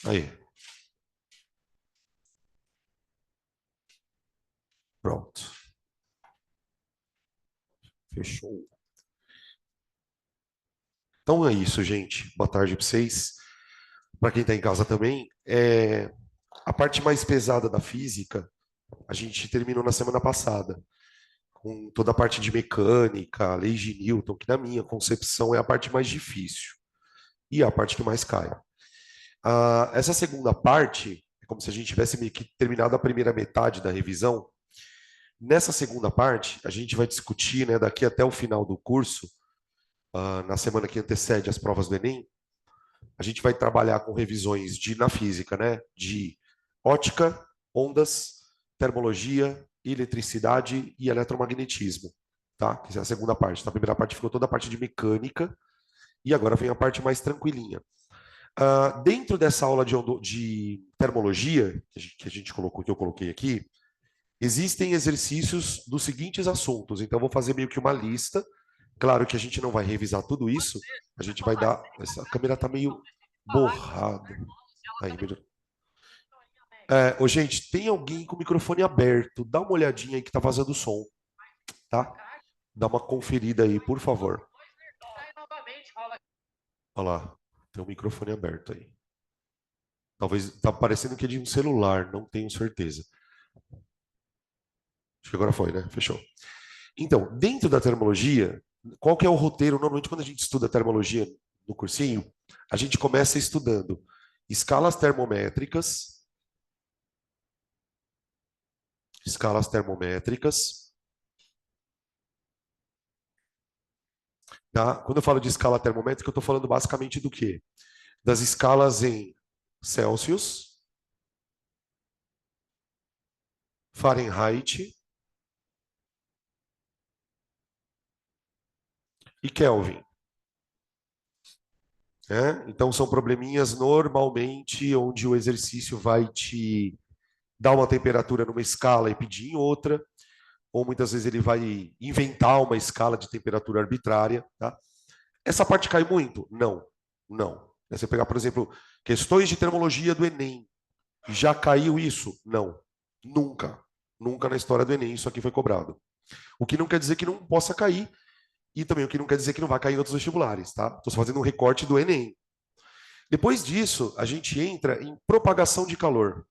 Aí, pronto. Fechou. Então é isso, gente. Boa tarde para vocês. Para quem está em casa também, a parte mais pesada da física, a gente terminou na semana passada, com toda a parte de mecânica, leis de Newton, que na minha concepção é a parte mais difícil e é a parte que mais cai. Essa segunda parte, é como se a gente tivesse meio que terminado a primeira metade da revisão. Nessa segunda parte, a gente vai discutir, né, daqui até o final do curso, na semana que antecede as provas do Enem, a gente vai trabalhar com revisões na física, né, de ótica, ondas, termologia, eletricidade e eletromagnetismo, tá? Essa é a segunda parte. Na primeira parte ficou toda a parte de mecânica e agora vem a parte mais tranquilinha. Dentro dessa aula de termologia que a gente colocou, que eu coloquei aqui, existem exercícios dos seguintes assuntos. Então, eu vou fazer meio que uma lista. Claro que a gente não vai revisar tudo isso. A gente vai dar. Essa câmera está meio borrada. Aí, melhor. Ô, gente, tem alguém com o microfone aberto? Dá uma olhadinha aí que tá vazando o som, tá? Dá uma conferida aí, por favor. Olha lá, tem um microfone aberto aí. Talvez tá parecendo que é de um celular, não tenho certeza. Acho que agora foi, né? Fechou. Então, dentro da termologia, qual que é o roteiro? Normalmente, quando a gente estuda termologia no cursinho, a gente começa estudando escalas termométricas, tá? Quando eu falo de escala termométrica, eu estou falando basicamente do quê? Das escalas em Celsius, Fahrenheit e Kelvin. Né? Então, são probleminhas normalmente onde o exercício vai te dar uma temperatura numa escala e pedir em outra, ou muitas vezes ele vai inventar uma escala de temperatura arbitrária. Tá? Essa parte cai muito? Não, não. Você pegar, por exemplo, questões de termologia do Enem. Já caiu isso? Não, nunca. Nunca na história do Enem isso aqui foi cobrado. O que não quer dizer que não possa cair, e também o que não quer dizer que não vai cair em outros vestibulares, tá? Estou fazendo um recorte do Enem. Depois disso, a gente entra em propagação de calor.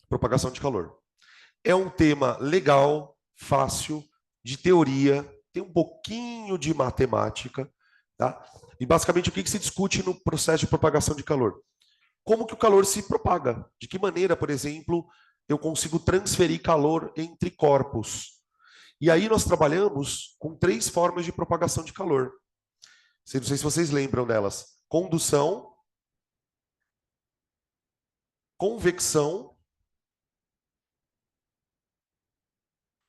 Propagação de calor. É um tema legal, fácil, de teoria, tem um pouquinho de matemática, tá? E basicamente o que se discute no processo de propagação de calor? Como que o calor se propaga? De que maneira, por exemplo, eu consigo transferir calor entre corpos? E aí nós trabalhamos com 3 formas de propagação de calor. Não sei se vocês lembram delas: condução, convecção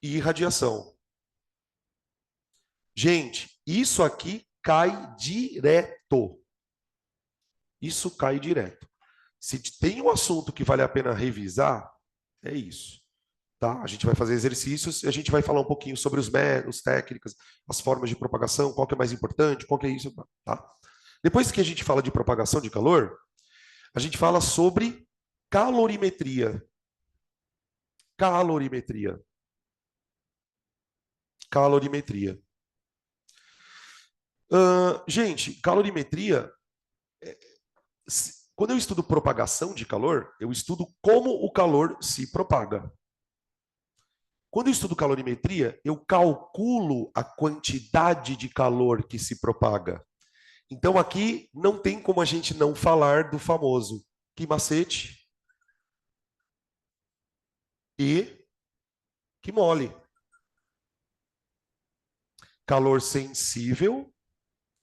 e irradiação. Gente, isso aqui cai direto. Isso cai direto. Se tem um assunto que vale a pena revisar, é isso. Tá? A gente vai fazer exercícios e a gente vai falar um pouquinho sobre os métodos, técnicas, as formas de propagação, qual que é mais importante, qual que é isso. Tá? Depois que a gente fala de propagação de calor, a gente fala sobre calorimetria. Calorimetria. Calorimetria. Gente, calorimetria, quando eu estudo propagação de calor, eu estudo como o calor se propaga. Quando eu estudo calorimetria, eu calculo a quantidade de calor que se propaga. Então aqui não tem como a gente não falar do famoso que macete e que mole. Calor sensível,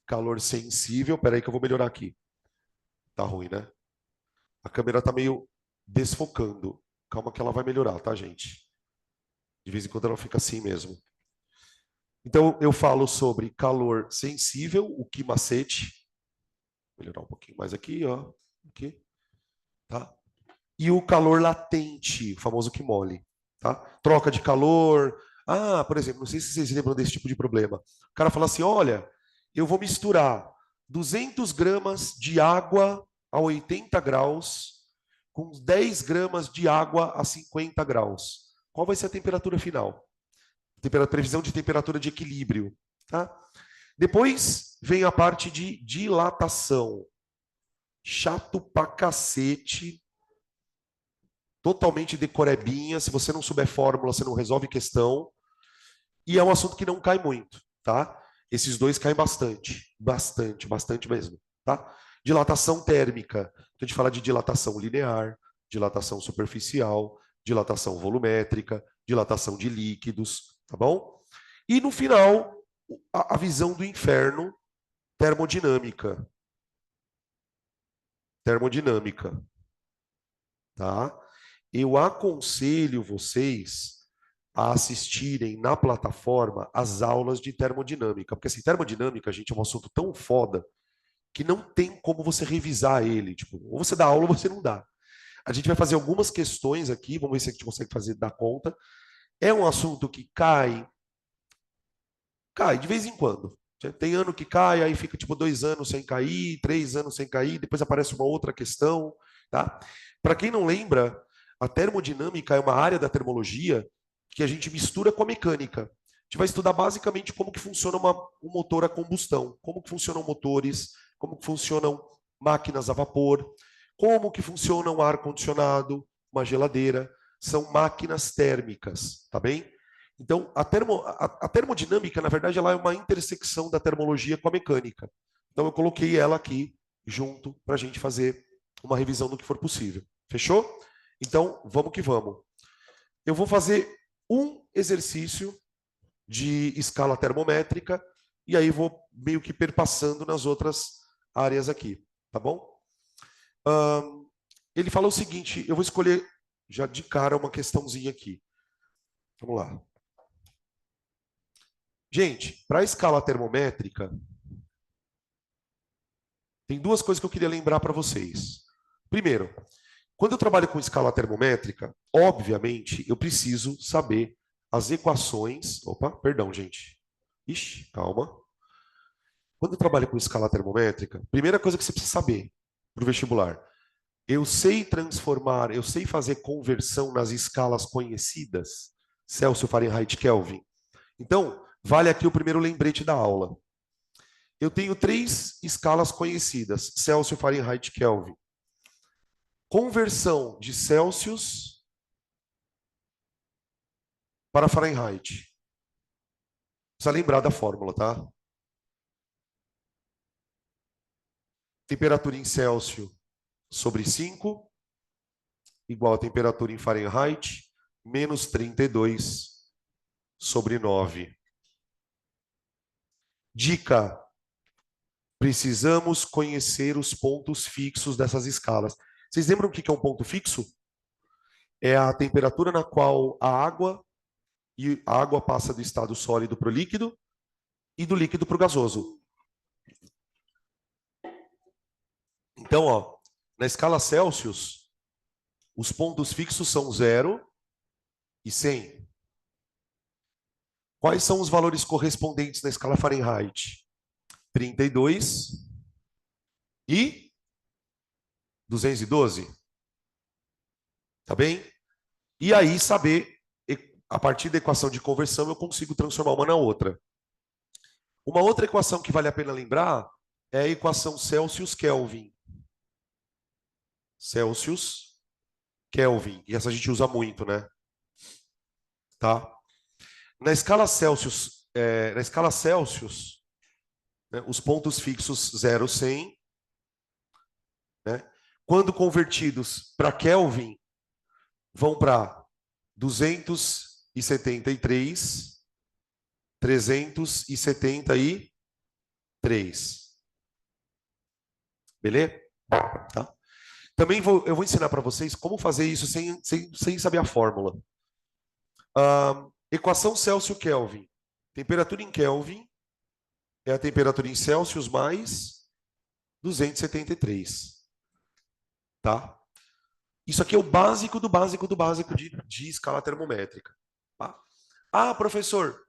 calor sensível. Peraí que eu vou melhorar aqui. Tá ruim, né? A câmera tá meio desfocando. Calma que ela vai melhorar, tá, gente? De vez em quando ela fica assim mesmo. Então eu falo sobre calor sensível, o que macete. Vou melhorar um pouquinho mais aqui, ó. Aqui, tá? E o calor latente, o famoso que mole, tá? Troca de calor. Por exemplo, não sei se vocês lembram desse tipo de problema. O cara fala assim: olha, eu vou misturar 200 gramas de água a 80 graus com 10 gramas de água a 50 graus. Qual vai ser a temperatura final? Previsão de temperatura de equilíbrio. Tá? Depois vem a parte de dilatação. Chato pra cacete. Totalmente decorebinha. Se você não souber fórmula, você não resolve questão. E é um assunto que não cai muito, tá? Esses dois caem bastante. Bastante, bastante mesmo, tá? Dilatação térmica. Então, a gente fala de dilatação linear, dilatação superficial, dilatação volumétrica, dilatação de líquidos, tá bom? E no final, a visão do inferno, termodinâmica. Termodinâmica, tá? Eu aconselho vocês a assistirem na plataforma as aulas de termodinâmica, porque assim, termodinâmica, gente, é um assunto tão foda que não tem como você revisar ele, tipo, ou você dá aula ou você não dá. A gente vai fazer algumas questões aqui, vamos ver se a gente consegue fazer dar conta. É um assunto que cai de vez em quando. Tem ano que cai, aí fica tipo 2 anos sem cair, 3 anos sem cair, depois aparece uma outra questão, tá? Para quem não lembra, a termodinâmica é uma área da termologia que a gente mistura com a mecânica. A gente vai estudar basicamente como que funciona um motor a combustão, como que funcionam motores, como que funcionam máquinas a vapor, como que funciona um ar-condicionado, uma geladeira. São máquinas térmicas, tá bem? Então, a termodinâmica, na verdade, ela é uma intersecção da termologia com a mecânica. Então, eu coloquei ela aqui junto para a gente fazer uma revisão do que for possível. Fechou? Então, vamos que vamos. Eu vou fazer um exercício de escala termométrica e aí vou meio que perpassando nas outras áreas aqui, tá bom? Ele fala o seguinte, eu vou escolher já de cara uma questãozinha aqui. Vamos lá. Gente, para a escala termométrica, tem duas coisas que eu queria lembrar para vocês. Primeiro, quando eu trabalho com escala termométrica, obviamente, eu preciso saber as equações. Opa, perdão, gente. Ixi, calma. Quando eu trabalho com escala termométrica, primeira coisa que você precisa saber para o vestibular, eu sei transformar, eu sei fazer conversão nas escalas conhecidas, Celsius, Fahrenheit, Kelvin. Então, vale aqui o primeiro lembrete da aula. Eu tenho 3 escalas conhecidas, Celsius, Fahrenheit, Kelvin. Conversão de Celsius para Fahrenheit. Precisa lembrar da fórmula, tá? Temperatura em Celsius sobre 5, igual a temperatura em Fahrenheit, menos 32 sobre 9. Dica: precisamos conhecer os pontos fixos dessas escalas. Vocês lembram o que é um ponto fixo? É a temperatura na qual a água passa do estado sólido para o líquido e do líquido para o gasoso. Então, ó, na escala Celsius, os pontos fixos são 0 e 100. Quais são os valores correspondentes na escala Fahrenheit? 32 e 212. Tá bem? E aí saber, a partir da equação de conversão, eu consigo transformar uma na outra. Uma outra equação que vale a pena lembrar é a equação Celsius-Kelvin. Celsius-Kelvin. E essa a gente usa muito, né? Tá? Na escala Celsius, né, os pontos fixos 0, 100, né? Quando convertidos para Kelvin, vão para 273, 373. Beleza? Tá? Também eu vou ensinar para vocês como fazer isso sem saber a fórmula. Equação Celsius-Kelvin. Temperatura em Kelvin é a temperatura em Celsius mais 273. Tá? Isso aqui é o básico do básico do básico de escala termométrica. Tá? Ah, professor,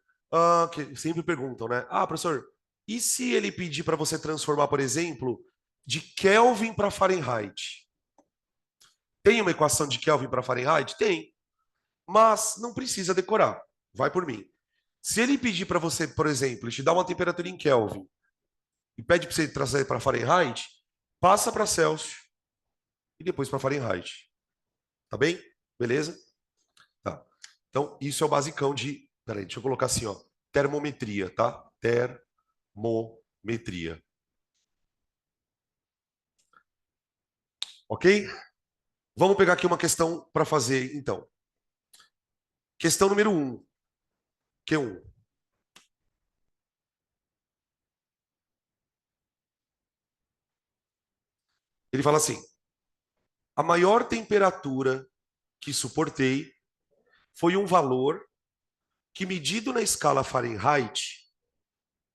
que sempre perguntam, né? Ah, professor, E se ele pedir para você transformar, por exemplo, de Kelvin para Fahrenheit? Tem uma equação de Kelvin para Fahrenheit? Tem. Mas não precisa decorar. Vai por mim. Se ele pedir para você, por exemplo, te dar uma temperatura em Kelvin e pede para você trazer para Fahrenheit, passa para Celsius e depois para Fahrenheit. Tá bem? Beleza? Tá. Então, isso é o basicão de... Peraí, deixa eu colocar assim, ó. Termometria, tá? Termometria. Ok? Vamos pegar aqui uma questão para fazer, então. Questão número 1. Q1. Ele fala assim: a maior temperatura que suportei foi um valor que, medido na escala Fahrenheit,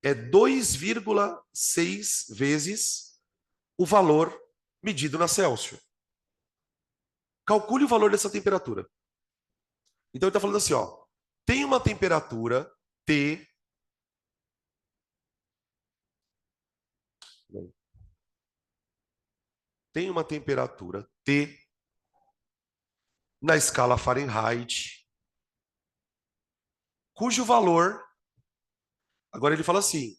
é 2,6 vezes o valor medido na Celsius. Calcule o valor dessa temperatura. Então ele está falando assim, ó, tem uma temperatura T, tem uma temperatura T na escala Fahrenheit, cujo valor, agora ele fala assim,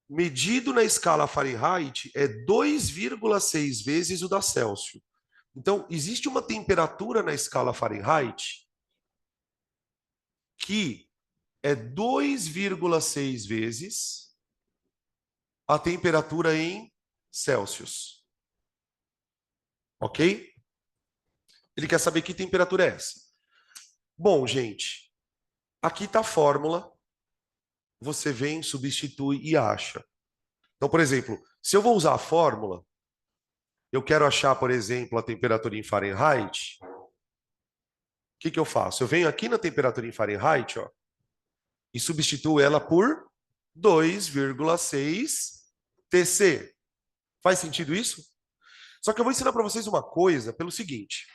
medido na escala Fahrenheit é 2,6 vezes o da Celsius. Então, existe uma temperatura na escala Fahrenheit que é 2,6 vezes a temperatura em Celsius. Ok? Ele quer saber que temperatura é essa. Bom, gente, aqui está a fórmula. Você vem, substitui e acha. Então, por exemplo, se eu vou usar a fórmula, eu quero achar, por exemplo, a temperatura em Fahrenheit, o que que eu faço? Eu venho aqui na temperatura em Fahrenheit, ó, e substituo ela por 2,6 TC. Faz sentido isso? Só que eu vou ensinar para vocês uma coisa pelo seguinte.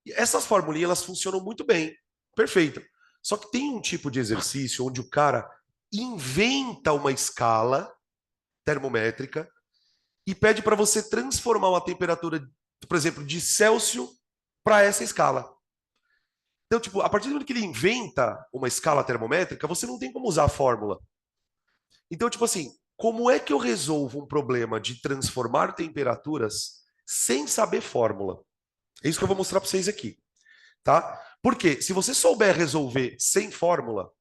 Essas formulinhas, elas funcionam muito bem. Perfeito. Só que tem um tipo de exercício onde o cara inventa uma escala termométrica e pede para você transformar uma temperatura, por exemplo, de Celsius para essa escala. Então, tipo, a partir do momento que ele inventa uma escala termométrica, você não tem como usar a fórmula. Então, tipo assim, como é que eu resolvo um problema de transformar temperaturas sem saber fórmula? É isso que eu vou mostrar para vocês aqui, tá? Porque se você souber resolver sem fórmula,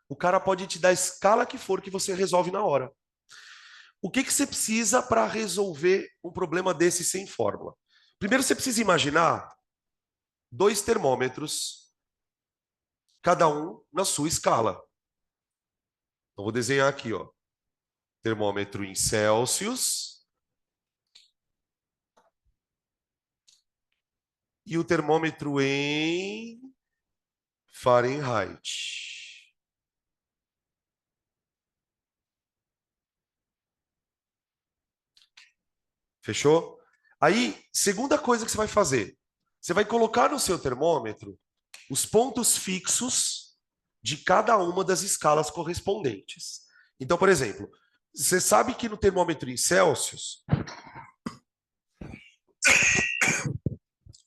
o cara pode te dar a escala que for que você resolve na hora. O que que você precisa para resolver um problema desse sem fórmula? Primeiro, você precisa imaginar dois termômetros, cada um na sua escala. Então, vou desenhar aqui, ó. Termômetro em Celsius e o termômetro em Fahrenheit. Fechou? Aí, segunda coisa que você vai fazer, você vai colocar no seu termômetro os pontos fixos de cada uma das escalas correspondentes. Então, por exemplo, você sabe que no termômetro em Celsius,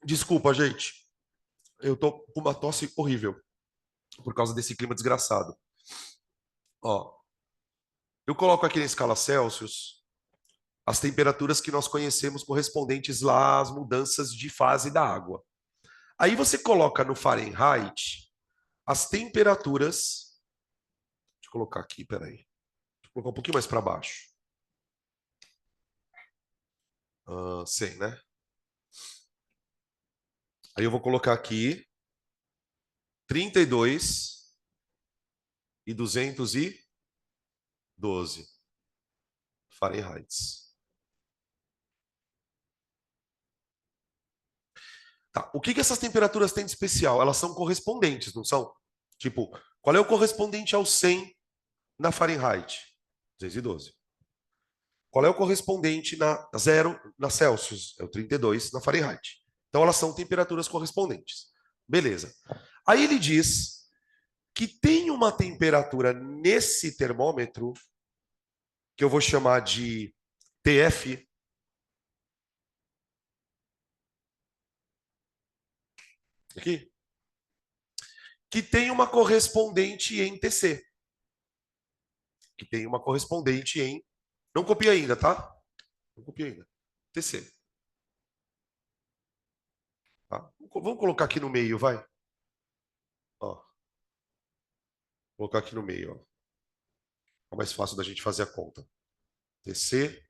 desculpa, gente, eu tô com uma tosse horrível por causa desse clima desgraçado. Ó, eu coloco aqui na escala Celsius as temperaturas que nós conhecemos correspondentes lá às mudanças de fase da água. Aí você coloca no Fahrenheit as temperaturas. Deixa eu colocar aqui, peraí. Deixa eu colocar um pouquinho mais para baixo. 100, né? Aí eu vou colocar aqui 32 e 212 Fahrenheit. Tá. O que que essas temperaturas têm de especial? Elas são correspondentes, não são? Tipo, qual é o correspondente ao 100 na Fahrenheit? 212. Qual é o correspondente na zero na Celsius? É o 32 na Fahrenheit. Então elas são temperaturas correspondentes. Beleza. Aí ele diz que tem uma temperatura nesse termômetro, que eu vou chamar de TF, aqui, que tem uma correspondente em TC, que tem uma correspondente em... Não copia ainda, tá? Não copia ainda. TC. Tá? Vamos colocar aqui no meio, vai. Ó, vou colocar aqui no meio, ó. É mais fácil da gente fazer a conta. TC,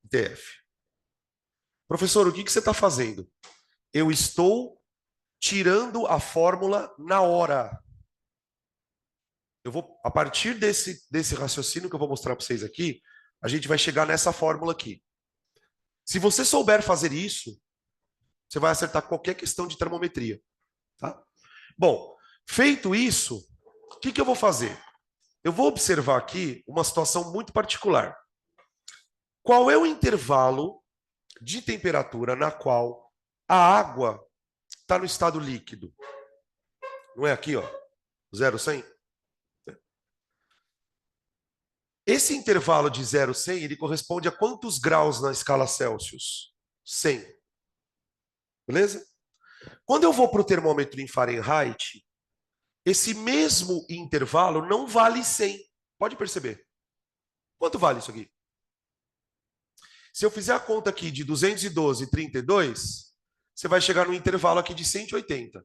TF. Professor, o que você está fazendo? Eu estou tirando a fórmula na hora. Eu vou, a partir desse raciocínio que eu vou mostrar para vocês aqui, a gente vai chegar nessa fórmula aqui. Se você souber fazer isso, você vai acertar qualquer questão de termometria. Tá? Bom, feito isso, o que eu vou fazer? Eu vou observar aqui uma situação muito particular. Qual é o intervalo de temperatura na qual a água está no estado líquido? Não é aqui, ó, 0 a 100? Esse intervalo de 0 a 100, ele corresponde a quantos graus na escala Celsius? 100. Beleza? Quando eu vou para o termômetro em Fahrenheit, esse mesmo intervalo não vale 100. Pode perceber. Quanto vale isso aqui? Se eu fizer a conta aqui de 212,32, você vai chegar no intervalo aqui de 180.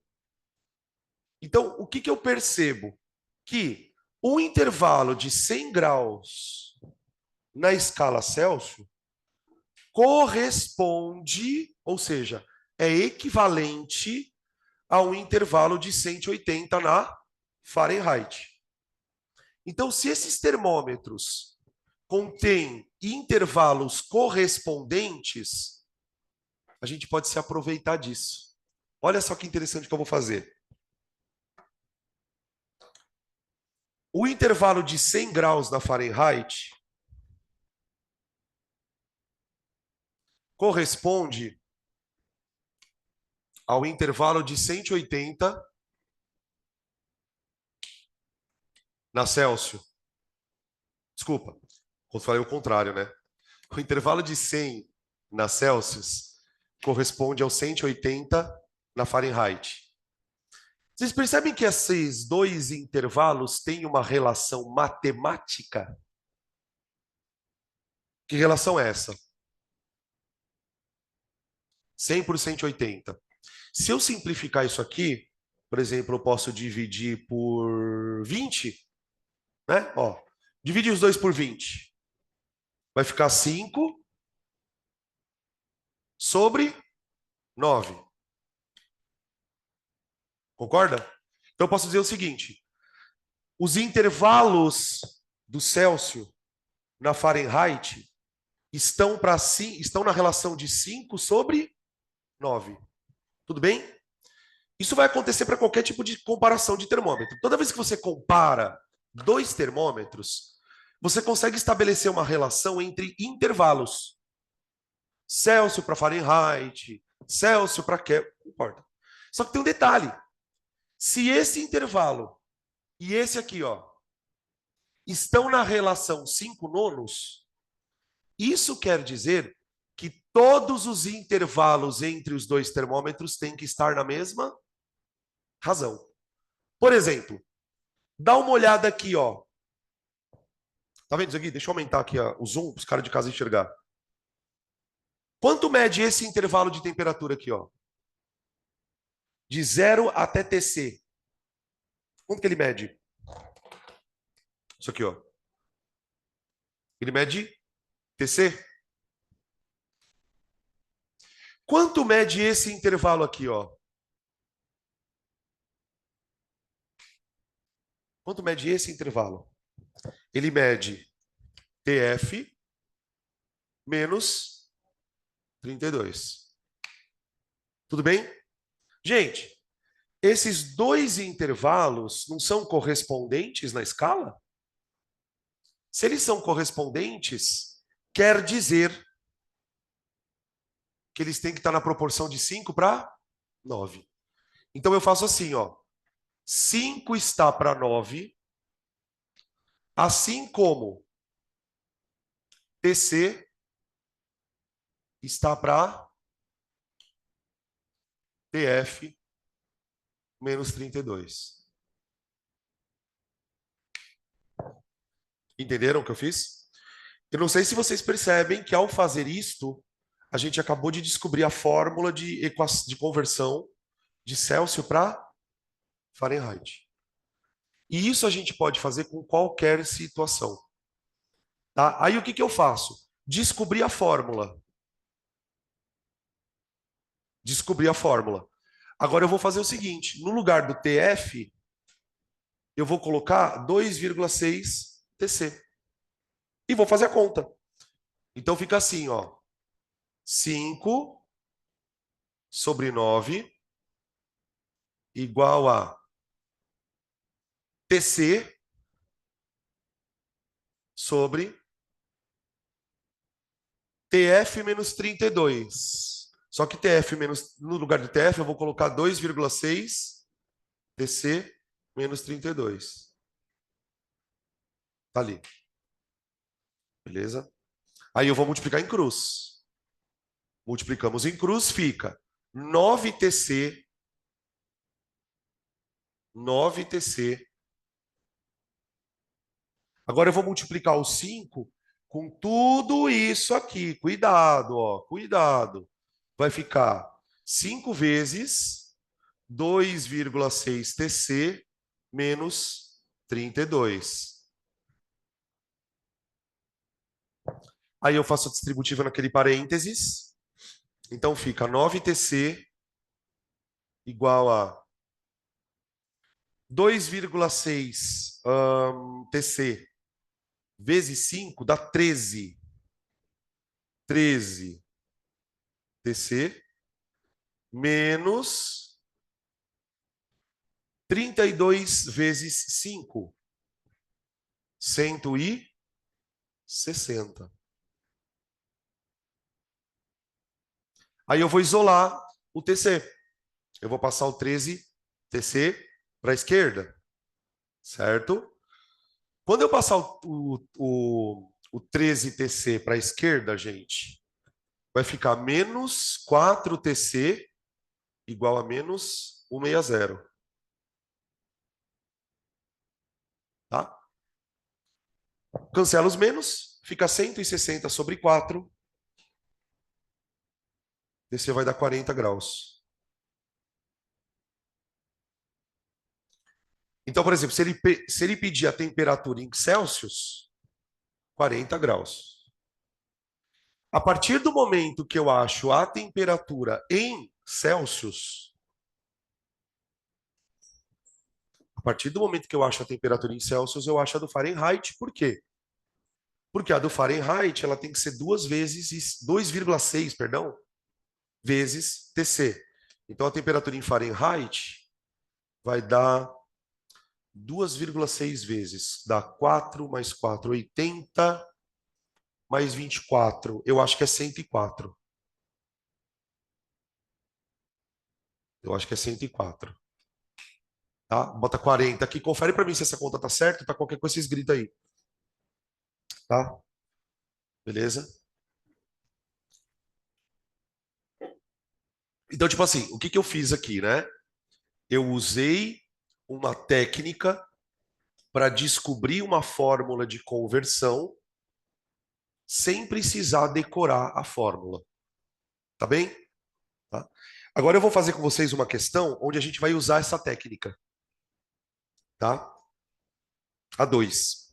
Então, o que eu percebo? Que o intervalo de 100 graus na escala Celsius corresponde, ou seja, é equivalente a um intervalo de 180 na Fahrenheit. Então, se esses termômetros contêm intervalos correspondentes, a gente pode se aproveitar disso. Olha só que interessante que eu vou fazer. O intervalo de 100 graus na Fahrenheit corresponde ao intervalo de 180 na Celsius. Desculpa, eu falei o contrário, né? O intervalo de 100 na Celsius corresponde ao 180 na Fahrenheit. Vocês percebem que esses dois intervalos têm uma relação matemática? Que relação é essa? 100 por 180. Se eu simplificar isso aqui, por exemplo, eu posso dividir por 20, né? Ó, divide os dois por 20. Vai ficar 5 sobre 9. Concorda? Então eu posso dizer o seguinte: os intervalos do Celsius na Fahrenheit estão na relação de 5 sobre 9. Tudo bem? Isso vai acontecer para qualquer tipo de comparação de termômetro. Toda vez que você compara dois termômetros, você consegue estabelecer uma relação entre intervalos. Celsius para Fahrenheit, Celsius para Kelvin, não importa. Só que tem um detalhe. Se esse intervalo e esse aqui, ó, estão na relação 5 nonos, isso quer dizer que todos os intervalos entre os dois termômetros têm que estar na mesma razão. Por exemplo, dá uma olhada aqui, ó. Tá vendo isso aqui? Deixa eu aumentar aqui ó, o zoom para os caras de casa enxergar. Quanto mede esse intervalo de temperatura aqui, ó? De 0 até TC. Quanto que ele mede? Isso aqui, ó. Ele mede TC. Quanto mede esse intervalo aqui, ó? Quanto mede esse intervalo? Ele mede TF menos 32. Tudo bem? Gente, esses dois intervalos não são correspondentes na escala? Se eles são correspondentes, quer dizer que eles têm que estar na proporção de 5 para 9. Então eu faço assim, ó. 5 está para 9, assim como TC está para TF menos 32. Entenderam o que eu fiz? Eu não sei se vocês percebem que ao fazer isto, a gente acabou de descobrir a fórmula de conversão de Celsius para Fahrenheit. E isso a gente pode fazer com qualquer situação. Tá? Aí o que eu faço? Descobri a fórmula. Descobri a fórmula. Agora eu vou fazer o seguinte: no lugar do TF, eu vou colocar 2,6 TC. E vou fazer a conta. Então fica assim, ó. 5 sobre 9 igual a TC sobre TF menos 32. Só que TF menos, no lugar de TF, eu vou colocar 2,6 TC menos 32. Tá ali. Beleza? Aí eu vou multiplicar em cruz. Multiplicamos em cruz, fica 9TC, 9TC. Agora eu vou multiplicar o 5 com tudo isso aqui. Cuidado, ó, cuidado. Vai ficar 5 vezes 2,6 TC menos 32. Aí eu faço a distributiva naquele parênteses. Então fica 9TC igual a 2,6 TC vezes 5 dá 13. 13 TC menos 32 vezes 5, 160. Aí eu vou isolar o TC. Eu vou passar o 13 TC para a esquerda, certo? Quando eu passar o 13 TC para a esquerda, gente, vai ficar menos 4 TC igual a menos 160. Tá? Cancela os menos, fica 160 sobre 4. TC vai dar 40 graus. Então, por exemplo, se ele pedir a temperatura em Celsius, 40 graus. A partir do momento que eu acho a temperatura em Celsius, a partir do momento que eu acho a temperatura em Celsius, eu acho a do Fahrenheit. Por quê? Porque a do Fahrenheit ela tem que ser 2,6, perdão, vezes TC. Então a temperatura em Fahrenheit vai dar 2,6 vezes. Dá 4 mais 4, 80, mais 24. Eu acho que é 104. Eu acho que é 104. Tá? Bota 40 aqui. Confere para mim se essa conta tá certa. Tá qualquer coisa, vocês gritam aí. Tá? Beleza? Então, tipo assim, o que eu fiz aqui, né? Eu usei uma técnica para descobrir uma fórmula de conversão sem precisar decorar a fórmula. Tá bem? Tá? Agora eu vou fazer com vocês uma questão onde a gente vai usar essa técnica. Tá? A 2.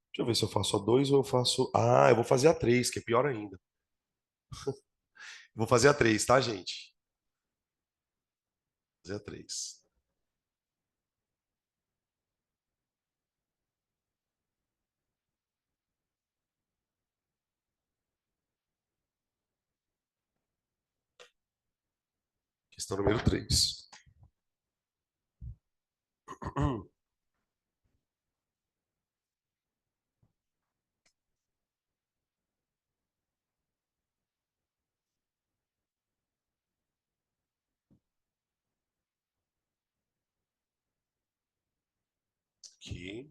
Deixa eu ver se eu faço a 2 ou eu faço. Ah, eu vou fazer a 3, que é pior ainda. Vou fazer a 3, tá, gente? Vou fazer a 3. Questão número 3. Aqui.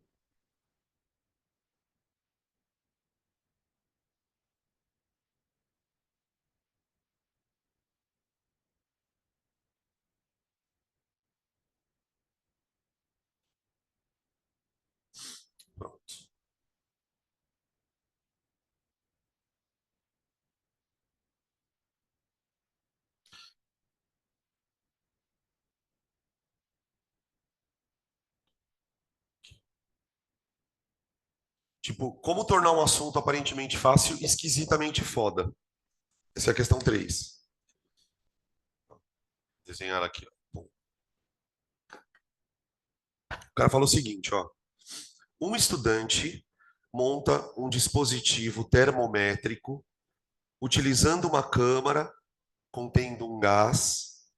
Pronto. Tipo, como tornar um assunto aparentemente fácil esquisitamente foda? Essa é a questão 3. Desenhar aqui, ó. Bom, o cara falou o seguinte, ó. Um estudante monta um dispositivo termométrico utilizando uma câmara contendo um gás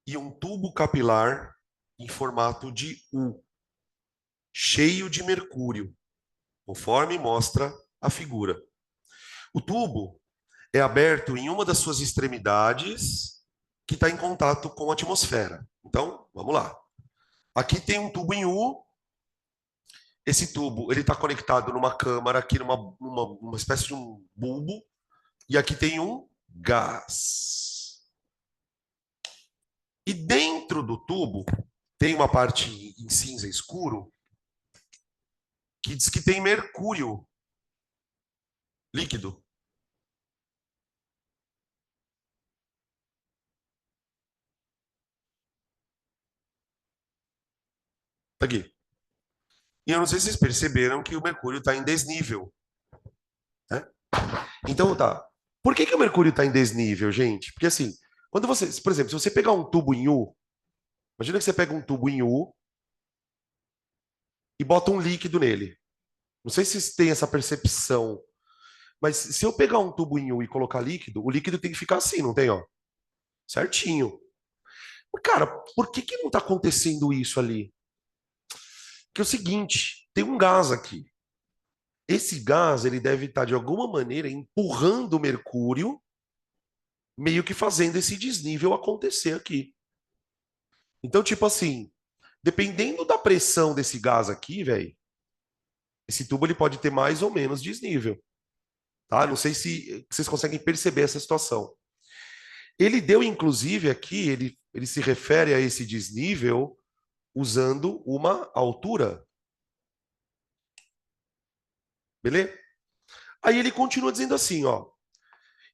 e um tubo capilar em formato de U, cheio de mercúrio, conforme mostra a figura. O tubo é aberto em uma das suas extremidades que está em contato com a atmosfera. Então, vamos lá. Aqui tem um tubo em U. Esse tubo ele está conectado numa câmara, aqui numa espécie de um bulbo. E aqui tem um gás. E dentro do tubo tem uma parte em cinza escuro que diz que tem mercúrio líquido. Tá aqui. E eu não sei se vocês perceberam que o mercúrio está em desnível, né? Então tá. Por que o mercúrio está em desnível, gente? Porque assim, quando você, por exemplo, se você pegar um tubo em U, imagina que você pega um tubo em U e bota um líquido nele. Não sei se vocês têm essa percepção, mas se eu pegar um tubo em U e colocar líquido, o líquido tem que ficar assim, não tem, ó? Certinho. Cara, por que não está acontecendo isso ali? Que é o seguinte, tem um gás aqui. Esse gás, ele deve estar, de alguma maneira, empurrando o mercúrio, meio que fazendo esse desnível acontecer aqui. Então, tipo assim, dependendo da pressão desse gás aqui, velho, esse tubo ele pode ter mais ou menos desnível, tá? Não sei se vocês conseguem perceber essa situação. Ele deu, inclusive, aqui, ele se refere a esse desnível usando uma altura, beleza? Aí ele continua dizendo assim, ó.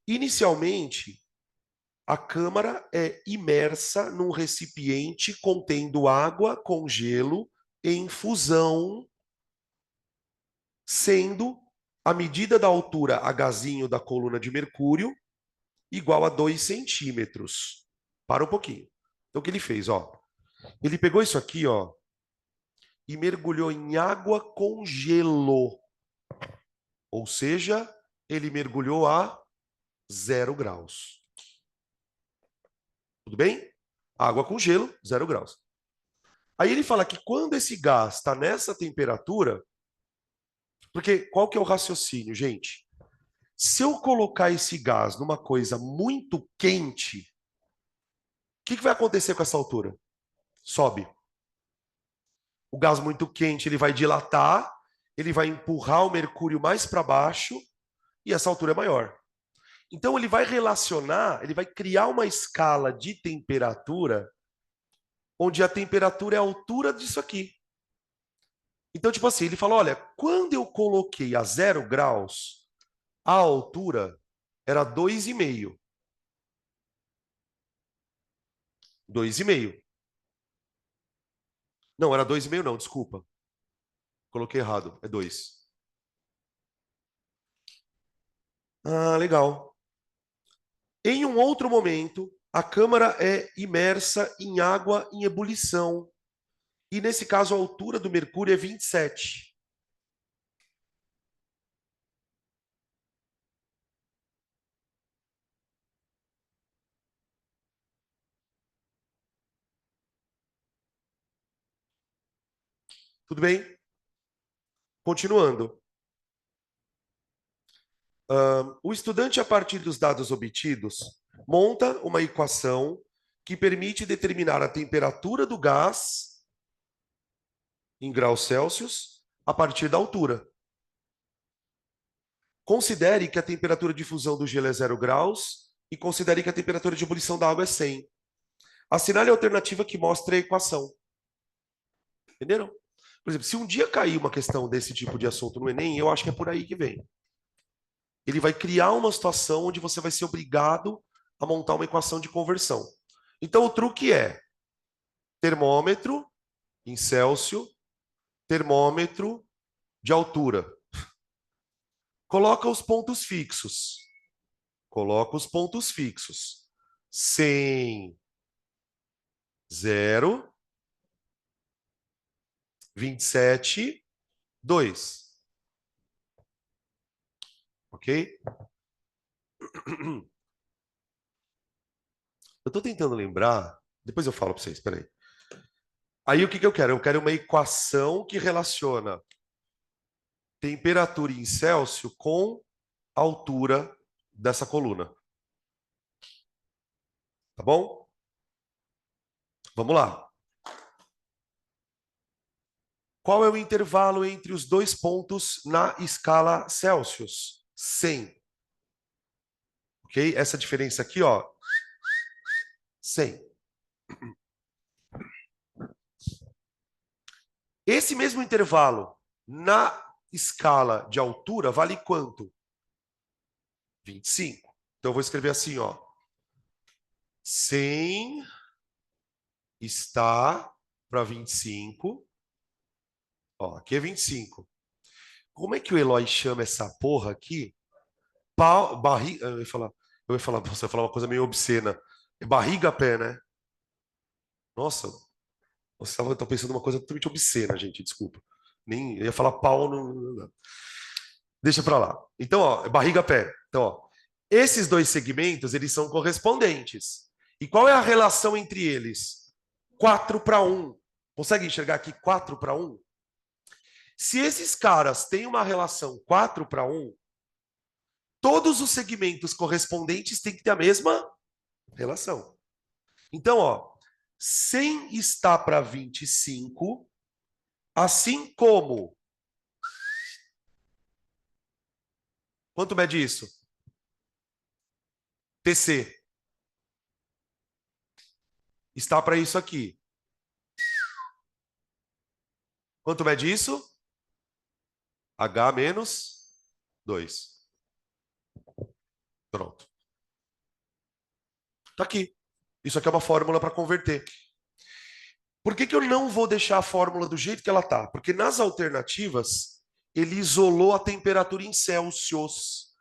Inicialmente, a câmara é imersa num recipiente contendo água com gelo em fusão, sendo a medida da altura Hzinho da coluna de mercúrio igual a 2 centímetros. Para um pouquinho. Então, o que ele fez? Ó, ele pegou isso aqui, ó, e mergulhou em água com gelo. Ou seja, ele mergulhou a 0 graus. Tudo bem? Água com gelo, 0 graus. Aí ele fala que quando esse gás está nessa temperatura, porque qual que é o raciocínio, gente? Se eu colocar esse gás numa coisa muito quente, o que vai acontecer com essa altura? Sobe. O gás muito quente ele vai dilatar, ele vai empurrar o mercúrio mais para baixo e essa altura é maior. Então ele vai relacionar, ele vai criar uma escala de temperatura onde a temperatura é a altura disso aqui. Então, tipo assim, ele falou: olha, quando eu coloquei a 0 graus, a altura era 2,5. 2,5. Não, era 2,5, não, desculpa. Coloquei errado, é 2. Ah, legal. Em um outro momento, a câmara é imersa em água em ebulição. E nesse caso, a altura do mercúrio é 27. Tudo bem? Continuando. O estudante, a partir dos dados obtidos, monta uma equação que permite determinar a temperatura do gás em graus Celsius a partir da altura. Considere que a temperatura de fusão do gelo é 0 graus e considere que a temperatura de ebulição da água é 100. Assinale a alternativa que mostra a equação. Entenderam? Por exemplo, se um dia cair uma questão desse tipo de assunto no Enem, eu acho que é por aí que vem. Ele vai criar uma situação onde você vai ser obrigado a montar uma equação de conversão. Então, o truque é termômetro em Celsius, termômetro de altura. Coloca os pontos fixos. Coloca os pontos fixos. 100, 0, 27, 2. Ok? Eu estou tentando lembrar, depois eu falo para vocês, peraí. Aí o que eu quero? Eu quero uma equação que relaciona temperatura em Celsius com a altura dessa coluna. Tá bom? Vamos lá. Qual é o intervalo entre os dois pontos na escala Celsius? 100. Ok? Essa diferença aqui, ó, 100. Esse mesmo intervalo na escala de altura vale quanto? 25. Então eu vou escrever assim, ó. 100 está para 25. Ó, aqui é 25. Como é que o Eloy chama essa porra aqui? Barriga. Eu ia falar, você ia falar uma coisa meio obscena. É barriga-pé, né? Nossa, você estava pensando uma coisa totalmente obscena, gente, desculpa. Nem, eu ia falar pau no. Deixa pra lá. Então, ó, é barriga-pé. Então, ó, esses dois segmentos, eles são correspondentes. E qual é a relação entre eles? 4:1. Consegue enxergar aqui 4:1? Se esses caras têm uma relação 4:1, todos os segmentos correspondentes têm que ter a mesma relação. Então, ó, 100 está para 25, assim como... Quanto mede isso? TC. Está para isso aqui. Quanto mede isso? H menos 2. Pronto. Tá aqui. Isso aqui é uma fórmula para converter. Por que eu não vou deixar a fórmula do jeito que ela tá? Porque nas alternativas, ele isolou a temperatura em Celsius.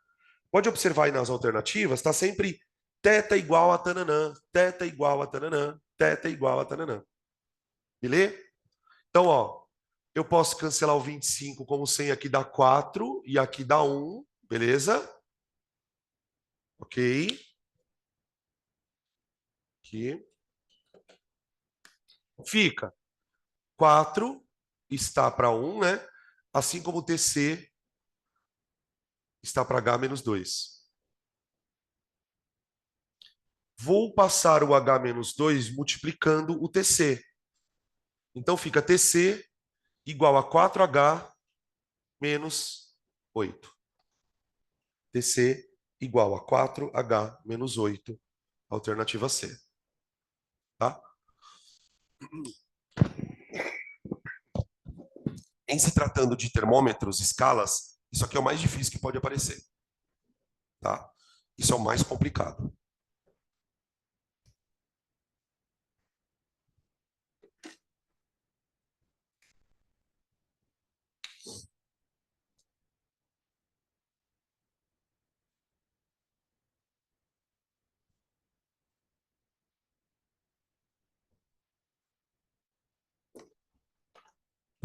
Pode observar aí nas alternativas, está sempre θ igual a tananã, θ igual a tananã, θ igual a tananã. Beleza? Então, ó, eu posso cancelar o 25 como 100 aqui dá 4 e aqui dá 1, beleza? Ok. Aqui. Fica 4 está para 1, né? Assim como o TC está para H menos 2. Vou passar o H menos 2 multiplicando o TC. Então fica TC igual a 4H menos 8. TC igual a 4H menos 8, alternativa C. Tá? Em se tratando de termômetros, escalas, isso aqui é o mais difícil que pode aparecer. Tá? Isso é o mais complicado.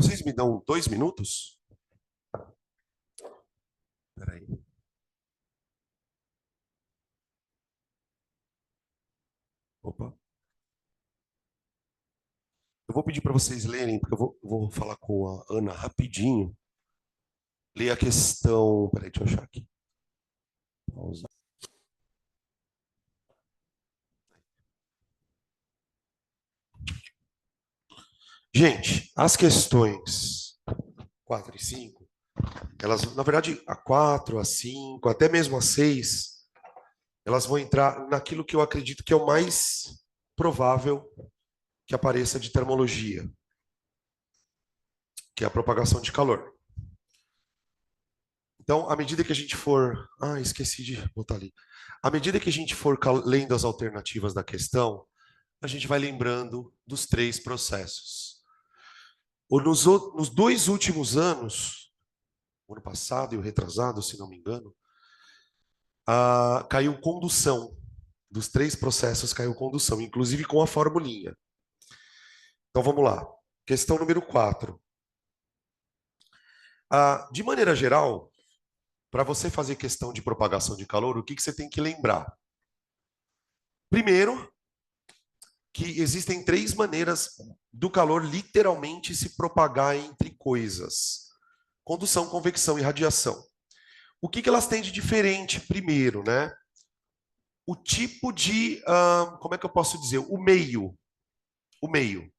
Vocês me dão 2 minutos? Peraí. Opa. Eu vou pedir para vocês lerem, porque eu vou falar com a Ana rapidinho. Ler a questão. Peraí, deixa eu achar aqui. Pausa. Gente, as questões 4 e 5, elas, na verdade, a 4, a 5, até mesmo a 6, elas vão entrar naquilo que eu acredito que é o mais provável que apareça de termologia, que é a propagação de calor. Então, à medida que a gente for. Ah, esqueci de botar ali. À medida que a gente for lendo as alternativas da questão, a gente vai lembrando dos três processos. Nos dois últimos anos, o ano passado e o retrasado, se não me engano, caiu condução. Dos três processos caiu condução, inclusive com a formulinha. Então vamos lá. Questão número 4. De maneira geral, para você fazer questão de propagação de calor, o que você tem que lembrar? Primeiro, que existem três maneiras do calor literalmente se propagar entre coisas: condução, convecção e radiação. O que elas têm de diferente primeiro, né? O tipo de, como é que eu posso dizer? O meio. O meio.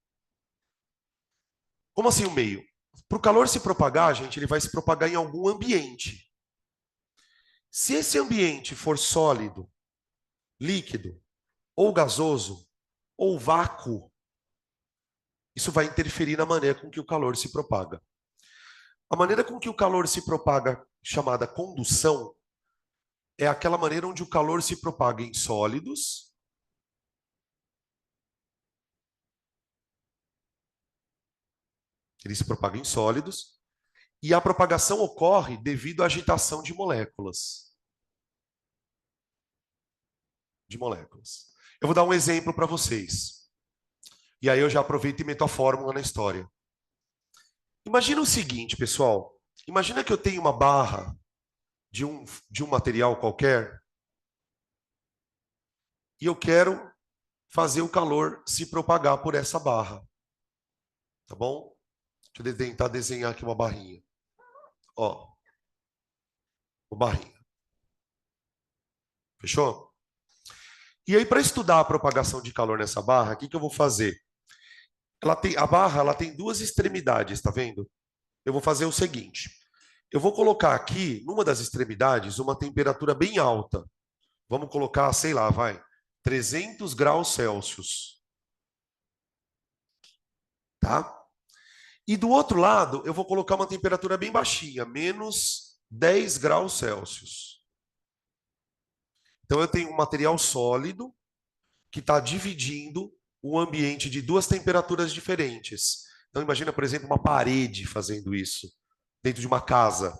Como assim o meio? Para o calor se propagar, gente, ele vai se propagar em algum ambiente. Se esse ambiente for sólido, líquido, ou gasoso, ou vácuo, isso vai interferir na maneira com que o calor se propaga. A maneira com que o calor se propaga, chamada condução, é aquela maneira onde o calor se propaga em sólidos. Ele se propaga em sólidos. E a propagação ocorre devido à agitação de moléculas. De moléculas. Eu vou dar um exemplo para vocês. E aí eu já aproveito e meto a fórmula na história. Imagina o seguinte, pessoal. Imagina que eu tenho uma barra de um material qualquer e eu quero fazer o calor se propagar por essa barra. Tá bom? Deixa eu tentar desenhar aqui uma barrinha. Ó, uma barrinha. Fechou? E aí, para estudar a propagação de calor nessa barra, o que eu vou fazer? A barra ela tem duas extremidades, tá vendo? Eu vou fazer o seguinte. Eu vou colocar aqui, numa das extremidades, uma temperatura bem alta. Vamos colocar, sei lá, vai, 300 graus Celsius. Tá? E do outro lado, eu vou colocar uma temperatura bem baixinha, menos 10 graus Celsius. Então, eu tenho um material sólido que está dividindo um ambiente de duas temperaturas diferentes. Então, imagina, por exemplo, uma parede fazendo isso dentro de uma casa.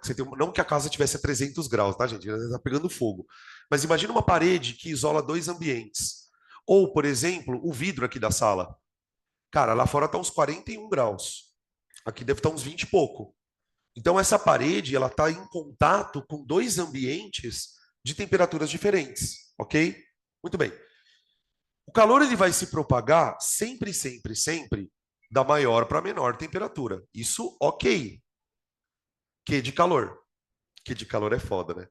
Então, não que a casa tivesse a 300 graus, tá, gente? Ela está pegando fogo. Mas imagina uma parede que isola dois ambientes. Ou, por exemplo, o vidro aqui da sala. Cara, lá fora está uns 41 graus. Aqui deve estar uns 20 e pouco. Então, essa parede ela está em contato com dois ambientes de temperaturas diferentes, ok? Muito bem. O calor ele vai se propagar sempre, sempre, sempre da maior para a menor temperatura. Isso, ok. Que de calor. Que de calor é foda, né?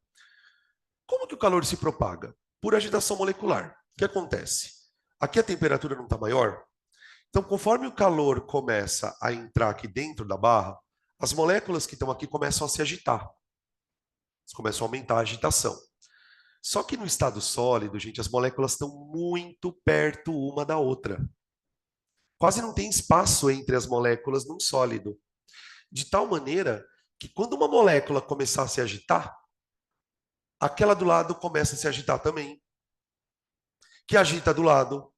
Como que o calor se propaga? Por agitação molecular. O que acontece? Aqui a temperatura não está maior. Então, conforme o calor começa a entrar aqui dentro da barra, as moléculas que estão aqui começam a se agitar. Elas começam a aumentar a agitação. Só que no estado sólido, gente, as moléculas estão muito perto uma da outra. Quase não tem espaço entre as moléculas num sólido. De tal maneira que quando uma molécula começar a se agitar, aquela do lado começa a se agitar também. Que agita do lado,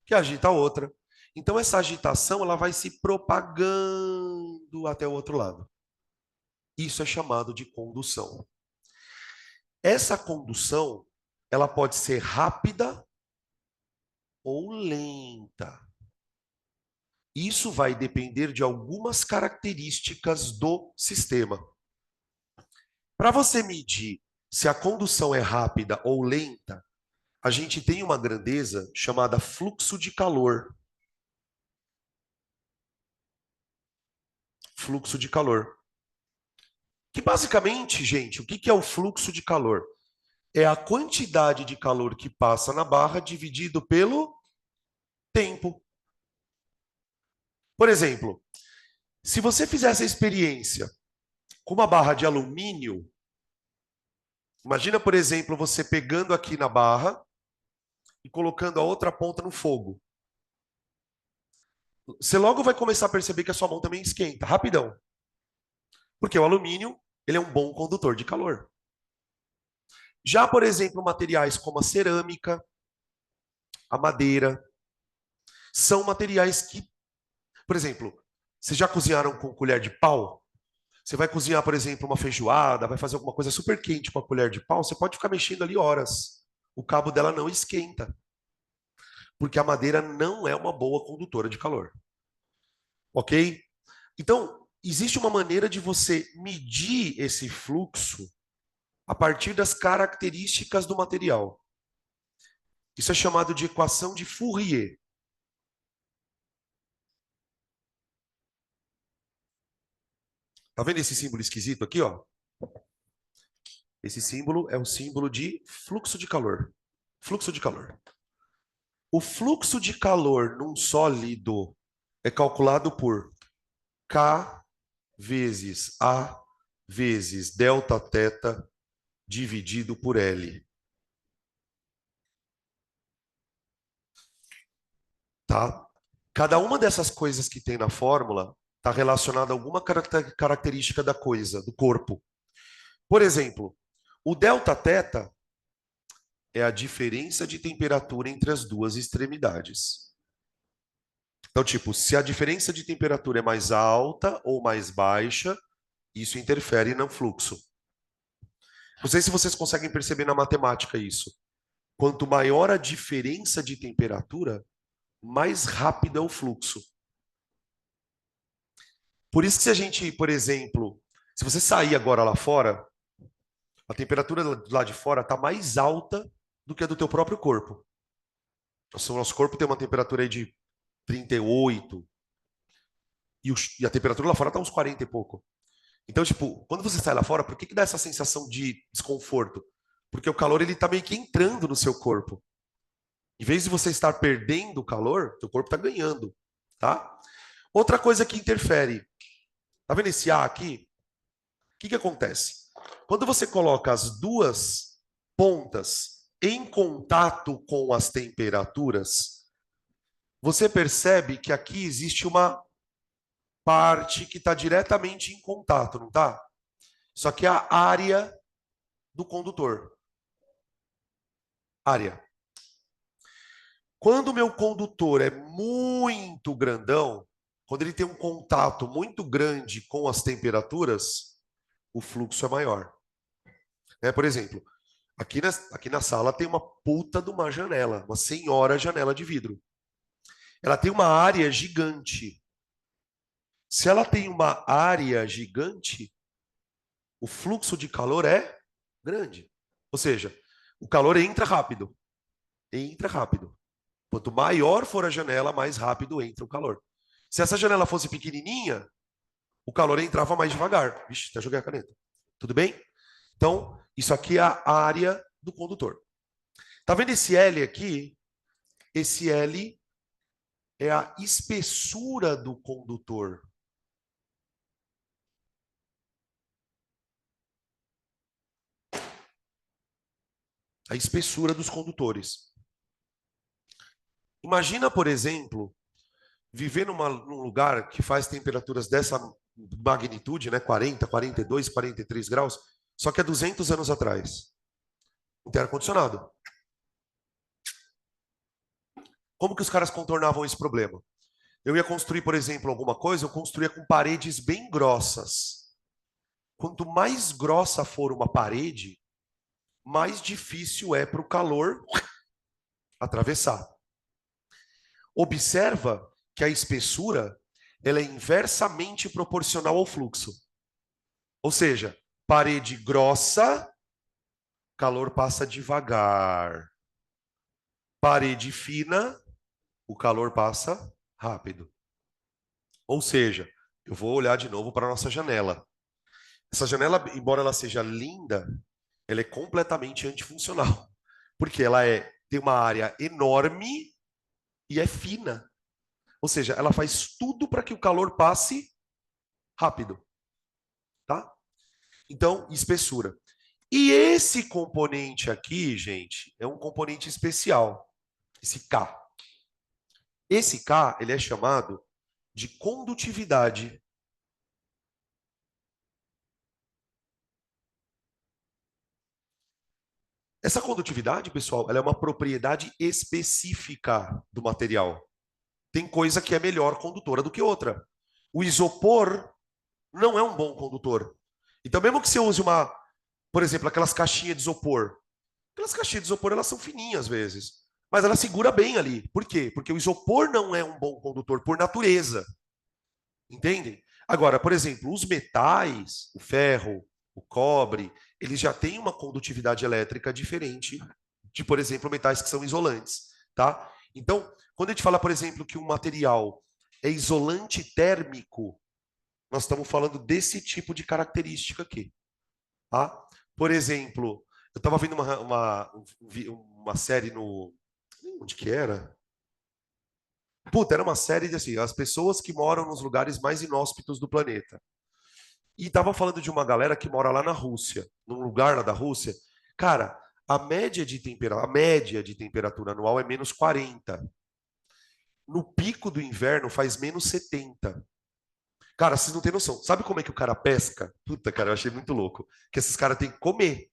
que agita a outra. Então essa agitação ela vai se propagando até o outro lado. Isso é chamado de condução. Essa condução, ela pode ser rápida ou lenta. Isso vai depender de algumas características do sistema. Para você medir se a condução é rápida ou lenta, a gente tem uma grandeza chamada fluxo de calor. Fluxo de calor. Que basicamente, gente, o que é o fluxo de calor? É a quantidade de calor que passa na barra dividido pelo tempo. Por exemplo, se você fizer essa experiência com uma barra de alumínio, imagina, por exemplo, você pegando aqui na barra e colocando a outra ponta no fogo. Você logo vai começar a perceber que a sua mão também esquenta, rapidão. Porque o alumínio, ele é um bom condutor de calor. Já, por exemplo, materiais como a cerâmica, a madeira, são materiais que, por exemplo, vocês já cozinharam com colher de pau? Você vai cozinhar, por exemplo, uma feijoada, vai fazer alguma coisa super quente com a colher de pau, você pode ficar mexendo ali horas. O cabo dela não esquenta, porque a madeira não é uma boa condutora de calor. Ok? Então, existe uma maneira de você medir esse fluxo a partir das características do material. Isso é chamado de equação de Fourier. Tá vendo esse símbolo esquisito aqui, ó? Esse símbolo é o símbolo de fluxo de calor. Fluxo de calor. O fluxo de calor num sólido é calculado por K vezes A vezes delta θ dividido por L. Tá? Cada uma dessas coisas que tem na fórmula está relacionada a alguma característica da coisa, do corpo. Por exemplo, o delta θ é a diferença de temperatura entre as duas extremidades. Então, tipo, se a diferença de temperatura é mais alta ou mais baixa, isso interfere no fluxo. Não sei se vocês conseguem perceber na matemática isso. Quanto maior a diferença de temperatura, mais rápido é o fluxo. Por isso que se a gente, por exemplo, se você sair agora lá fora, a temperatura lá de fora está mais alta do que a do teu próprio corpo. O nosso corpo tem uma temperatura aí de 38 e a temperatura lá fora está uns 40 e pouco. Então, tipo, quando você sai lá fora, por que que dá essa sensação de desconforto? Porque o calor ele está meio que entrando no seu corpo. Em vez de você estar perdendo o calor, seu corpo está ganhando, tá? Outra coisa que interfere, tá vendo esse A aqui? O que que acontece? Quando você coloca as duas pontas em contato com as temperaturas, você percebe que aqui existe uma parte que está diretamente em contato, não está? Isso aqui é a área do condutor. Área. Quando o meu condutor é muito grandão, quando ele tem um contato muito grande com as temperaturas, o fluxo é maior. Por exemplo, aqui na sala tem uma puta de uma janela, uma senhora janela de vidro. Ela tem uma área gigante. Se ela tem uma área gigante, o fluxo de calor é grande. Ou seja, o calor entra rápido. Entra rápido. Quanto maior for a janela, mais rápido entra o calor. Se essa janela fosse pequenininha, o calor entrava mais devagar. Vixe, até joguei a caneta. Tudo bem? Então, isso aqui é a área do condutor. Tá vendo esse L aqui? Esse L é a espessura do condutor. A espessura dos condutores. Imagina, por exemplo, viver num lugar que faz temperaturas dessa magnitude, né? 40, 42, 43 graus, só que há 200 anos atrás. Não tem ar-condicionado. Como que os caras contornavam esse problema? Eu ia construir, por exemplo, alguma coisa, eu construía com paredes bem grossas. Quanto mais grossa for uma parede, mais difícil é para o calor atravessar. Observa que a espessura ela é inversamente proporcional ao fluxo. Ou seja, parede grossa, calor passa devagar. Parede fina, o calor passa rápido. Ou seja, eu vou olhar de novo para a nossa janela. Essa janela, embora ela seja linda, ela é completamente antifuncional. Porque ela tem uma área enorme e é fina. Ou seja, ela faz tudo para que o calor passe rápido, tá? Então, espessura. E esse componente aqui, gente, é um componente especial, esse K. Esse K, ele é chamado de condutividade. Essa condutividade, pessoal, ela é uma propriedade específica do material. Tem coisa que é melhor condutora do que outra. O isopor não é um bom condutor. Então, mesmo que você use uma, por exemplo, aquelas caixinhas de isopor. Aquelas caixinhas de isopor, elas são fininhas às vezes. Mas ela segura bem ali. Por quê? Porque o isopor não é um bom condutor por natureza. Entendem? Agora, por exemplo, os metais, o ferro, o cobre, eles já têm uma condutividade elétrica diferente de, por exemplo, metais que são isolantes, tá? Então, quando a gente fala, por exemplo, que um material é isolante térmico, nós estamos falando desse tipo de característica aqui, tá? Por exemplo, eu estava vendo uma série no... Onde que era? Puta, era uma série de assim, as pessoas que moram nos lugares mais inóspitos do planeta. E tava falando de uma galera que mora lá na Rússia, num lugar lá da Rússia. Cara, a média de temperatura anual é -40. No pico do inverno faz -70. Cara, vocês não têm noção. Sabe como é que o cara pesca? Puta, cara, eu achei muito louco. Que esses caras têm que comer.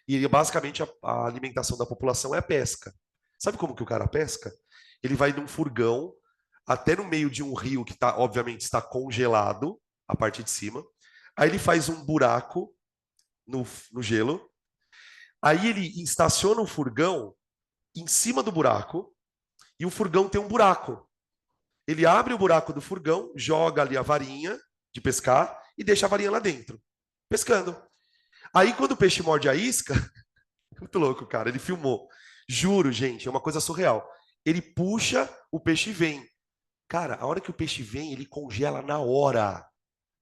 E basicamente a alimentação da população é a pesca. Sabe como que o cara pesca? Ele vai num furgão até no meio de um rio que tá, obviamente está congelado, a parte de cima. Aí ele faz um buraco no gelo. Aí ele estaciona o furgão em cima do buraco e o furgão tem um buraco. Ele abre o buraco do furgão, joga ali a varinha de pescar e deixa a varinha lá dentro, pescando. Aí quando o peixe morde a isca, muito louco, cara, ele filmou. Juro, gente, é uma coisa surreal. Ele puxa, o peixe vem. Cara, a hora que o peixe vem, ele congela na hora.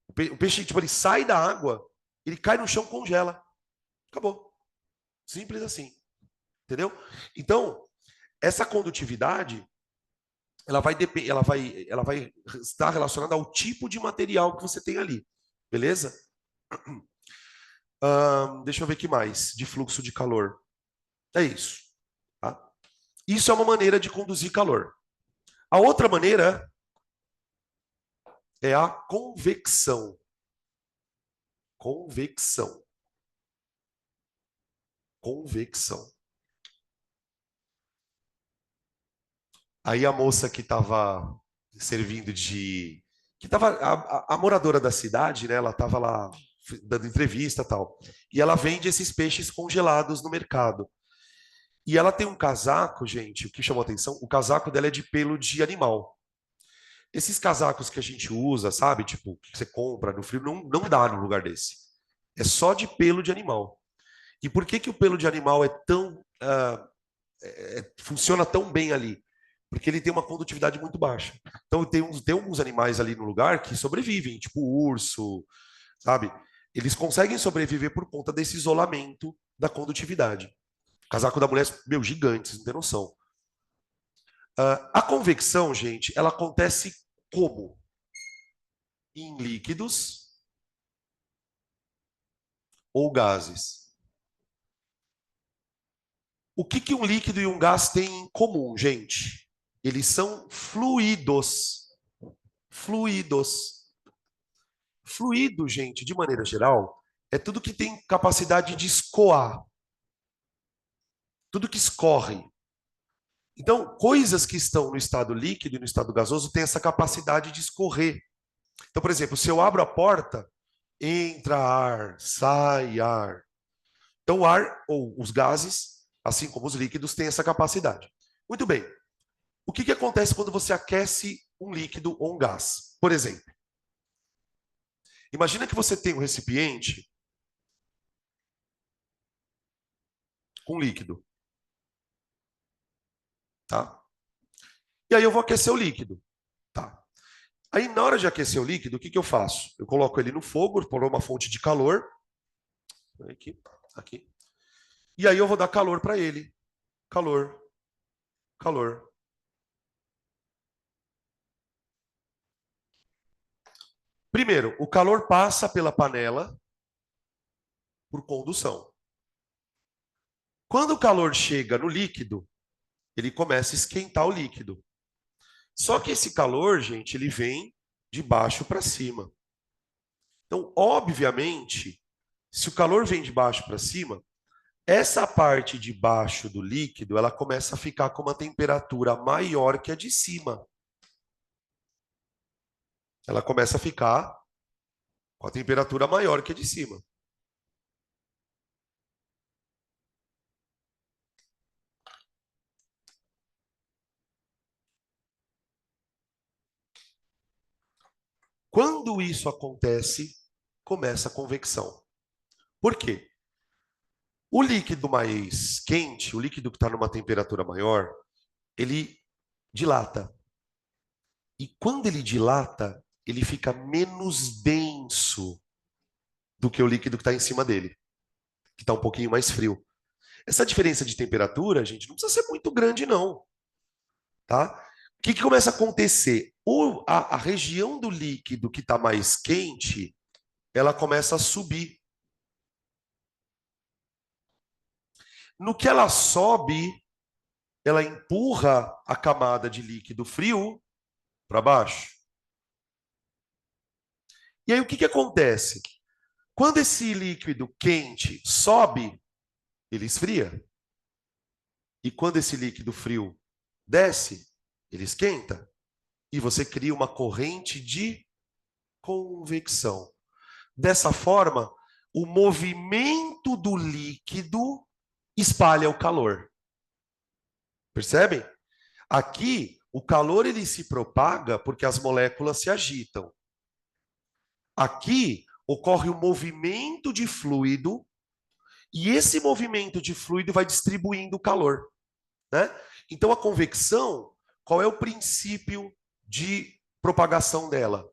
O peixe, tipo, ele sai da água, ele cai no chão, congela. Acabou. Simples assim. Entendeu? Então, essa condutividade, ela vai estar relacionada ao tipo de material que você tem ali. Beleza? Deixa eu ver o que mais de fluxo de calor. É isso. Tá? Isso é uma maneira de conduzir calor. A outra maneira é a convecção. Convecção. Convecção. Aí a moça que estava servindo de. Que tava, a moradora da cidade, né? Ela estava lá dando entrevista e tal. E ela vende esses peixes congelados no mercado. E ela tem um casaco, gente, o que chamou a atenção, o casaco dela é de pelo de animal. Esses casacos que a gente usa, sabe? Tipo, que você compra no frio, não dá no lugar desse. É só de pelo de animal. E por que que o pelo de animal é tão funciona tão bem ali? Porque ele tem uma condutividade muito baixa. Então tem alguns animais ali no lugar que sobrevivem, tipo o urso, sabe? Eles conseguem sobreviver por conta desse isolamento da condutividade. O casaco da mulher, meu, gigante, vocês não tem noção. A convecção, gente, ela acontece como? Em líquidos ou gases. O que que um líquido e um gás têm em comum, gente? Eles são fluidos. Fluidos. Fluido, gente, de maneira geral, é tudo que tem capacidade de escoar, tudo que escorre. Então, coisas que estão no estado líquido e no estado gasoso têm essa capacidade de escorrer. Então, por exemplo, se eu abro a porta, entra ar, sai ar. Então, o ar ou os gases, assim como os líquidos, têm essa capacidade. Muito bem. O que que acontece quando você aquece um líquido ou um gás? Por exemplo, imagina que você tem um recipiente com líquido, tá? E aí eu vou aquecer o líquido, tá? Aí na hora de aquecer o líquido, o que que eu faço? Eu coloco ele no fogo, por uma fonte de calor, aqui, aqui. E aí eu vou dar calor para ele. Calor, calor. Primeiro, o calor passa pela panela por condução. Quando o calor chega no líquido, ele começa a esquentar o líquido. Só que esse calor, gente, ele vem de baixo para cima. Então, obviamente, se o calor vem de baixo para cima, essa parte de baixo do líquido, ela começa a ficar com uma temperatura maior que a de cima. Ela começa a ficar com a temperatura maior que a de cima. Quando isso acontece, começa a convecção. Por quê? O líquido mais quente, o líquido que está numa temperatura maior, ele dilata. E quando ele dilata, ele fica menos denso do que o líquido que está em cima dele, que está um pouquinho mais frio. Essa diferença de temperatura, gente, não precisa ser muito grande, não. Tá? O que começa a acontecer? A região do líquido que está mais quente, ela começa a subir. No que ela sobe, ela empurra a camada de líquido frio para baixo. E aí o que acontece? Quando esse líquido quente sobe, ele esfria. E quando esse líquido frio desce, ele esquenta. E você cria uma corrente de convecção. Dessa forma, o movimento do líquido espalha o calor. Percebem? Aqui, o calor ele se propaga porque as moléculas se agitam. Aqui ocorre o movimento de fluido e esse movimento de fluido vai distribuindo o calor, né? Então a convecção, qual é o princípio de propagação dela?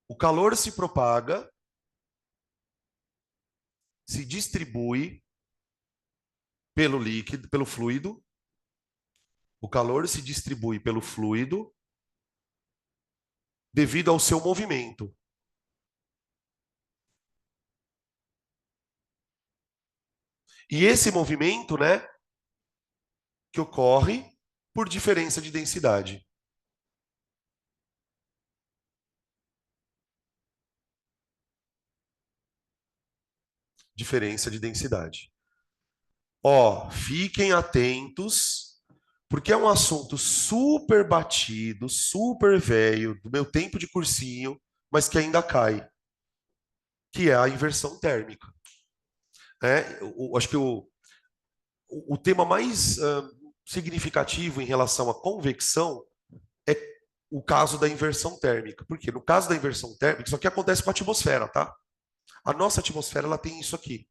O calor se propaga, se distribui pelo líquido, pelo fluido. O calor se distribui pelo fluido devido ao seu movimento. E esse movimento, né, que ocorre por diferença de densidade. Diferença de densidade. Ó, fiquem atentos, porque é um assunto super batido, super velho, do meu tempo de cursinho, mas que ainda cai, que é a inversão térmica. Acho que o tema mais significativo em relação à convecção é o caso da inversão térmica. Porque no caso da inversão térmica, isso aqui acontece com a atmosfera, tá? A nossa atmosfera ela tem isso aqui.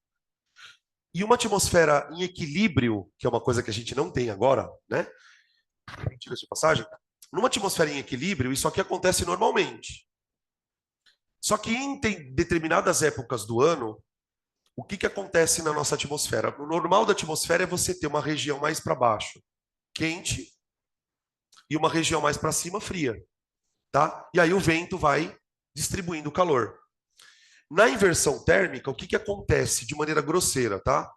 E uma atmosfera em equilíbrio, que é uma coisa que a gente não tem agora, né? Diga de passagem, numa atmosfera em equilíbrio, isso aqui acontece normalmente. Só que em determinadas épocas do ano, o que acontece na nossa atmosfera? O normal da atmosfera é você ter uma região mais para baixo, quente, e uma região mais para cima, fria, tá? E aí o vento vai distribuindo o calor. Na inversão térmica, o que acontece de maneira grosseira, tá?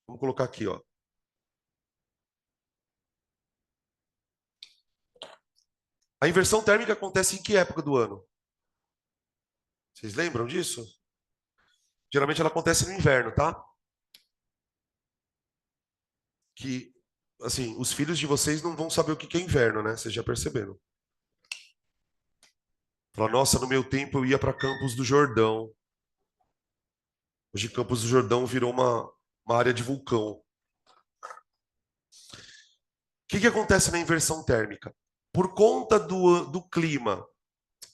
Vamos colocar aqui, ó. A inversão térmica acontece em que época do ano? Vocês lembram disso? Geralmente ela acontece no inverno, tá? Que, assim, os filhos de vocês não vão saber o que é inverno, né? Vocês já perceberam. Fala, nossa, no meu tempo eu ia para Campos do Jordão. Hoje Campos do Jordão virou uma área de vulcão. O que acontece na inversão térmica? Por conta do clima,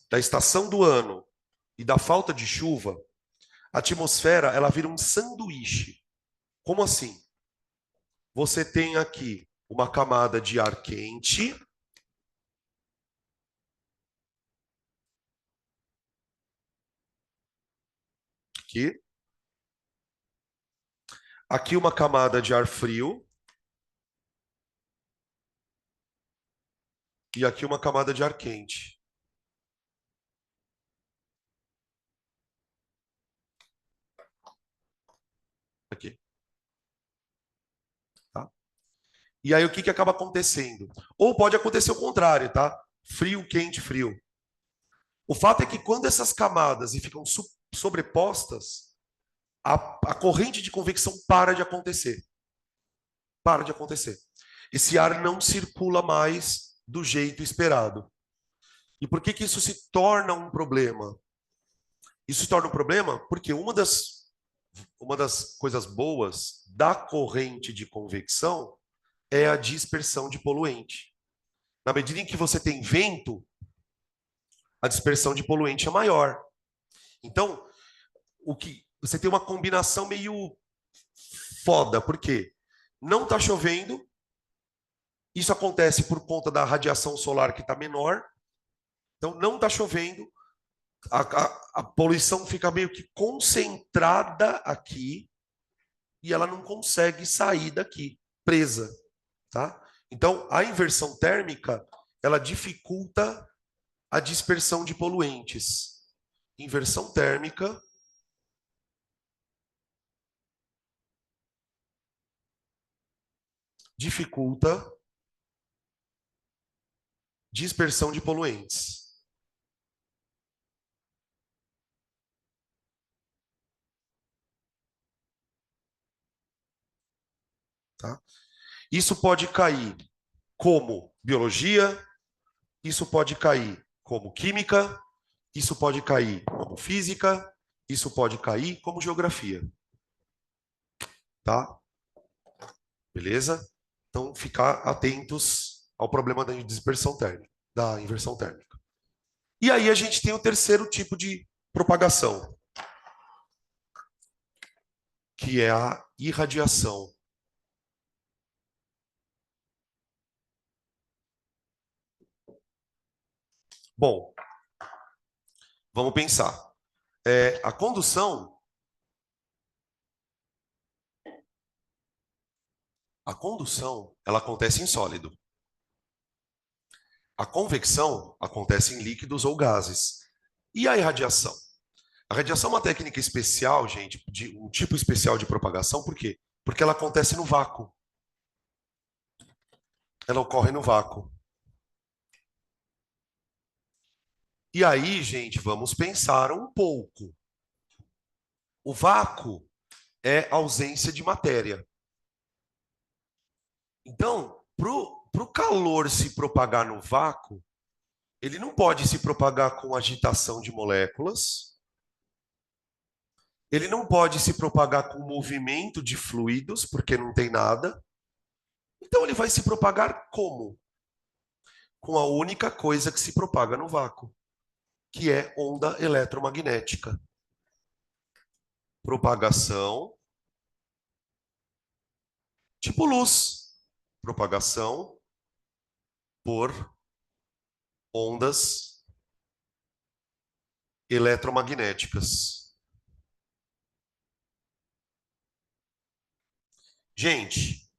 da estação do ano e da falta de chuva, a atmosfera ela vira um sanduíche. Como assim? Você tem aqui uma camada de ar quente. Aqui. Aqui uma camada de ar frio. E aqui uma camada de ar quente. Aqui. Tá? E aí o que acaba acontecendo? Ou pode acontecer o contrário, tá? Frio, quente, frio. O fato é que quando essas camadas ficam sobrepostas, a corrente de convecção para de acontecer. Para de acontecer. Esse ar não circula mais do jeito esperado. E por que isso se torna um problema? Isso se torna um problema porque uma das coisas boas da corrente de convecção é a dispersão de poluente. Na medida em que você tem vento, a dispersão de poluente é maior. Então, você tem uma combinação meio foda, porque não está chovendo, isso acontece por conta da radiação solar que está menor, então não está chovendo, a poluição fica meio que concentrada aqui e ela não consegue sair daqui, presa, tá? Então, a inversão térmica, ela dificulta a dispersão de poluentes. Inversão térmica dificulta dispersão de poluentes. Tá? Isso pode cair como biologia, isso pode cair como química, isso pode cair como física, isso pode cair como geografia. Tá? Beleza? Então, ficar atentos ao problema da dispersão térmica, da inversão térmica. E aí a gente tem o terceiro tipo de propagação, que é a irradiação. Bom, vamos pensar. A condução, ela acontece em sólido. A convecção acontece em líquidos ou gases. E a irradiação? A radiação é uma técnica especial, gente, de um tipo especial de propagação, por quê? Porque ela acontece no vácuo. Ela ocorre no vácuo. E aí, gente, vamos pensar um pouco. O vácuo é ausência de matéria. Então, para o calor se propagar no vácuo, ele não pode se propagar com agitação de moléculas, ele não pode se propagar com movimento de fluidos, porque não tem nada. Então, ele vai se propagar como? Com a única coisa que se propaga no vácuo, que é onda eletromagnética. Propagação, tipo luz. Propagação por ondas eletromagnéticas. Gente,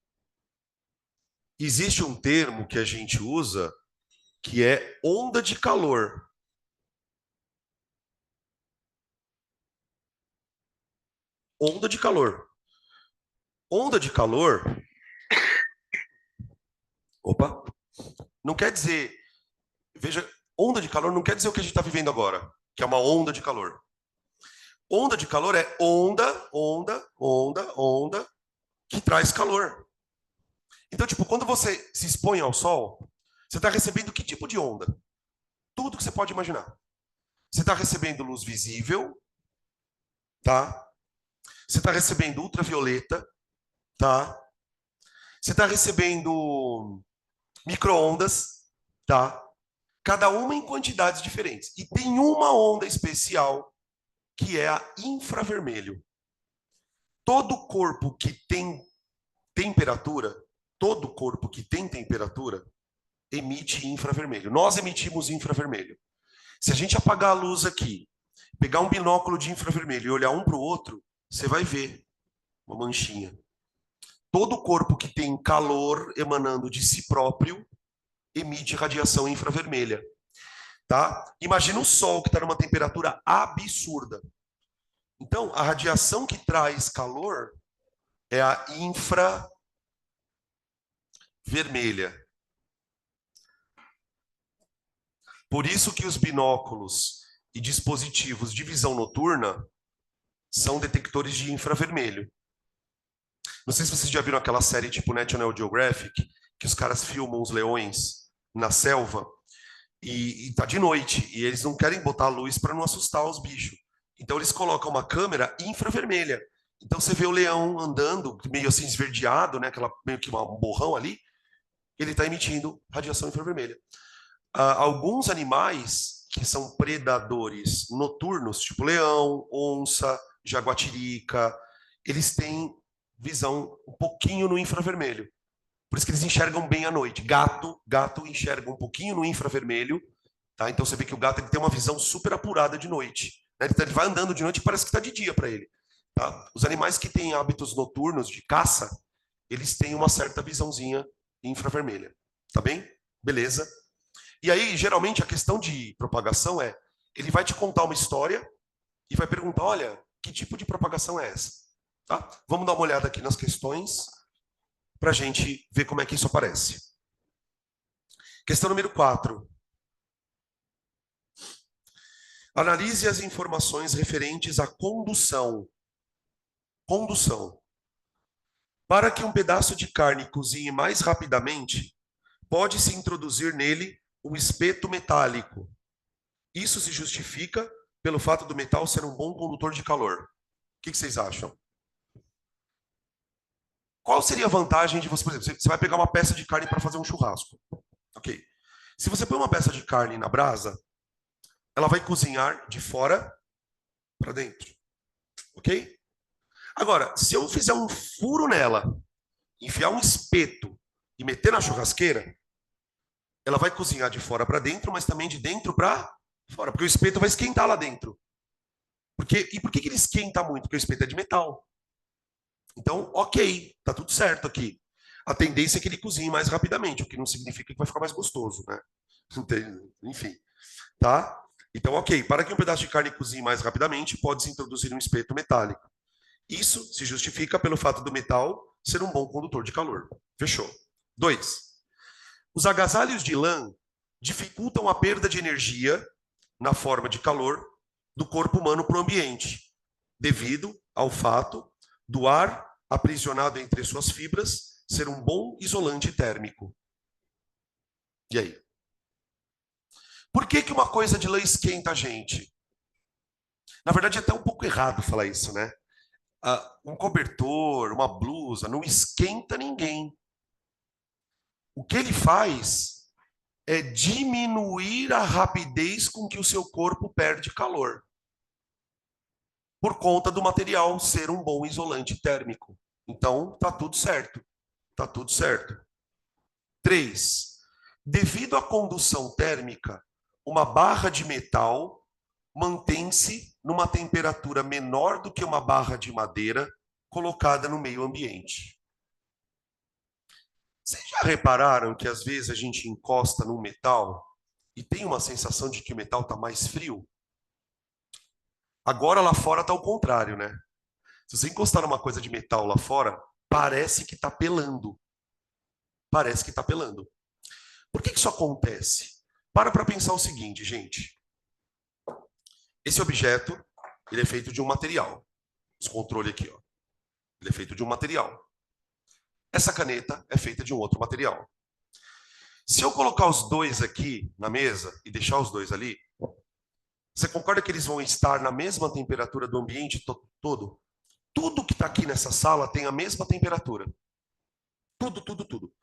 existe um termo que a gente usa que é onda de calor. Onda de calor. Onda de calor, opa, não quer dizer, veja, onda de calor não quer dizer o que a gente está vivendo agora, que é uma onda de calor. Onda de calor é onda que traz calor. Então, tipo, quando você se expõe ao sol, você está recebendo que tipo de onda? Tudo que você pode imaginar. Você está recebendo luz visível, tá? Você está recebendo ultravioleta, tá? Você está recebendo micro-ondas, tá? Cada uma em quantidades diferentes. E tem uma onda especial que é a infravermelho. Todo corpo que tem temperatura, todo corpo que tem temperatura emite infravermelho. Nós emitimos infravermelho. Se a gente apagar a luz aqui, pegar um binóculo de infravermelho e olhar um para o outro, você vai ver uma manchinha. Todo corpo que tem calor emanando de si próprio emite radiação infravermelha. Tá? Imagina o Sol que está numa temperatura absurda. Então, a radiação que traz calor é a infravermelha. Por isso que os binóculos e dispositivos de visão noturna são detectores de infravermelho. Não sei se vocês já viram aquela série tipo National Geographic, que os caras filmam os leões na selva e tá de noite, e eles não querem botar a luz para não assustar os bichos. Então eles colocam uma câmera infravermelha. Então você vê o leão andando, meio assim esverdeado, né, aquela, meio que um borrão ali, ele está emitindo radiação infravermelha. Alguns animais que são predadores noturnos, tipo leão, onça, jaguatirica, eles têm visão um pouquinho no infravermelho. Por isso que eles enxergam bem à noite. Gato enxerga um pouquinho no infravermelho, tá? Então você vê que o gato ele tem uma visão super apurada de noite. Né? Ele vai andando de noite e parece que está de dia para ele. Tá? Os animais que têm hábitos noturnos de caça, eles têm uma certa visãozinha infravermelha. Tá bem? Beleza. E aí, geralmente, a questão de propagação é, ele vai te contar uma história e vai perguntar, olha, que tipo de propagação é essa? Tá? Vamos dar uma olhada aqui nas questões para a gente ver como é que isso aparece. Questão número 4. Analise as informações referentes à condução. Condução. Para que um pedaço de carne cozinhe mais rapidamente, pode-se introduzir nele um espeto metálico. Isso se justifica pelo fato do metal ser um bom condutor de calor. O que vocês acham? Qual seria a vantagem de você, por exemplo, você vai pegar uma peça de carne para fazer um churrasco. Ok. Se você põe uma peça de carne na brasa, ela vai cozinhar de fora para dentro. Ok? Agora, se eu fizer um furo nela, enfiar um espeto e meter na churrasqueira, ela vai cozinhar de fora para dentro, mas também de dentro para fora, porque o espeto vai esquentar lá dentro. E por que ele esquenta muito? Porque o espeto é de metal. Então, ok, tá tudo certo aqui. A tendência é que ele cozinhe mais rapidamente, o que não significa que vai ficar mais gostoso, né? Enfim, tá? Então, ok, para que um pedaço de carne cozinhe mais rapidamente, pode-se introduzir um espeto metálico. Isso se justifica pelo fato do metal ser um bom condutor de calor. Fechou. 2. Os agasalhos de lã dificultam a perda de energia na forma de calor do corpo humano para o ambiente, devido ao fato do ar aprisionado entre suas fibras ser um bom isolante térmico. E aí? Por que uma coisa de lã esquenta a gente? Na verdade, é até um pouco errado falar isso, né? Um cobertor, uma blusa, não esquenta ninguém. O que ele faz é diminuir a rapidez com que o seu corpo perde calor, por conta do material ser um bom isolante térmico. Então, tá tudo certo. Tá tudo certo. 3. Devido à condução térmica, uma barra de metal mantém-se numa temperatura menor do que uma barra de madeira colocada no meio ambiente. Vocês já repararam que às vezes a gente encosta num metal e tem uma sensação de que o metal está mais frio? Agora lá fora está o contrário, né? Se você encostar numa coisa de metal lá fora, parece que está pelando. Parece que está pelando. Por que isso acontece? Para pensar o seguinte, gente. Esse objeto, ele é feito de um material. Esse controle aqui, ó. Ele é feito de um material. Essa caneta é feita de um outro material. Se eu colocar os dois aqui na mesa e deixar os dois ali, você concorda que eles vão estar na mesma temperatura do ambiente todo? Tudo que está aqui nessa sala tem a mesma temperatura. Tudo.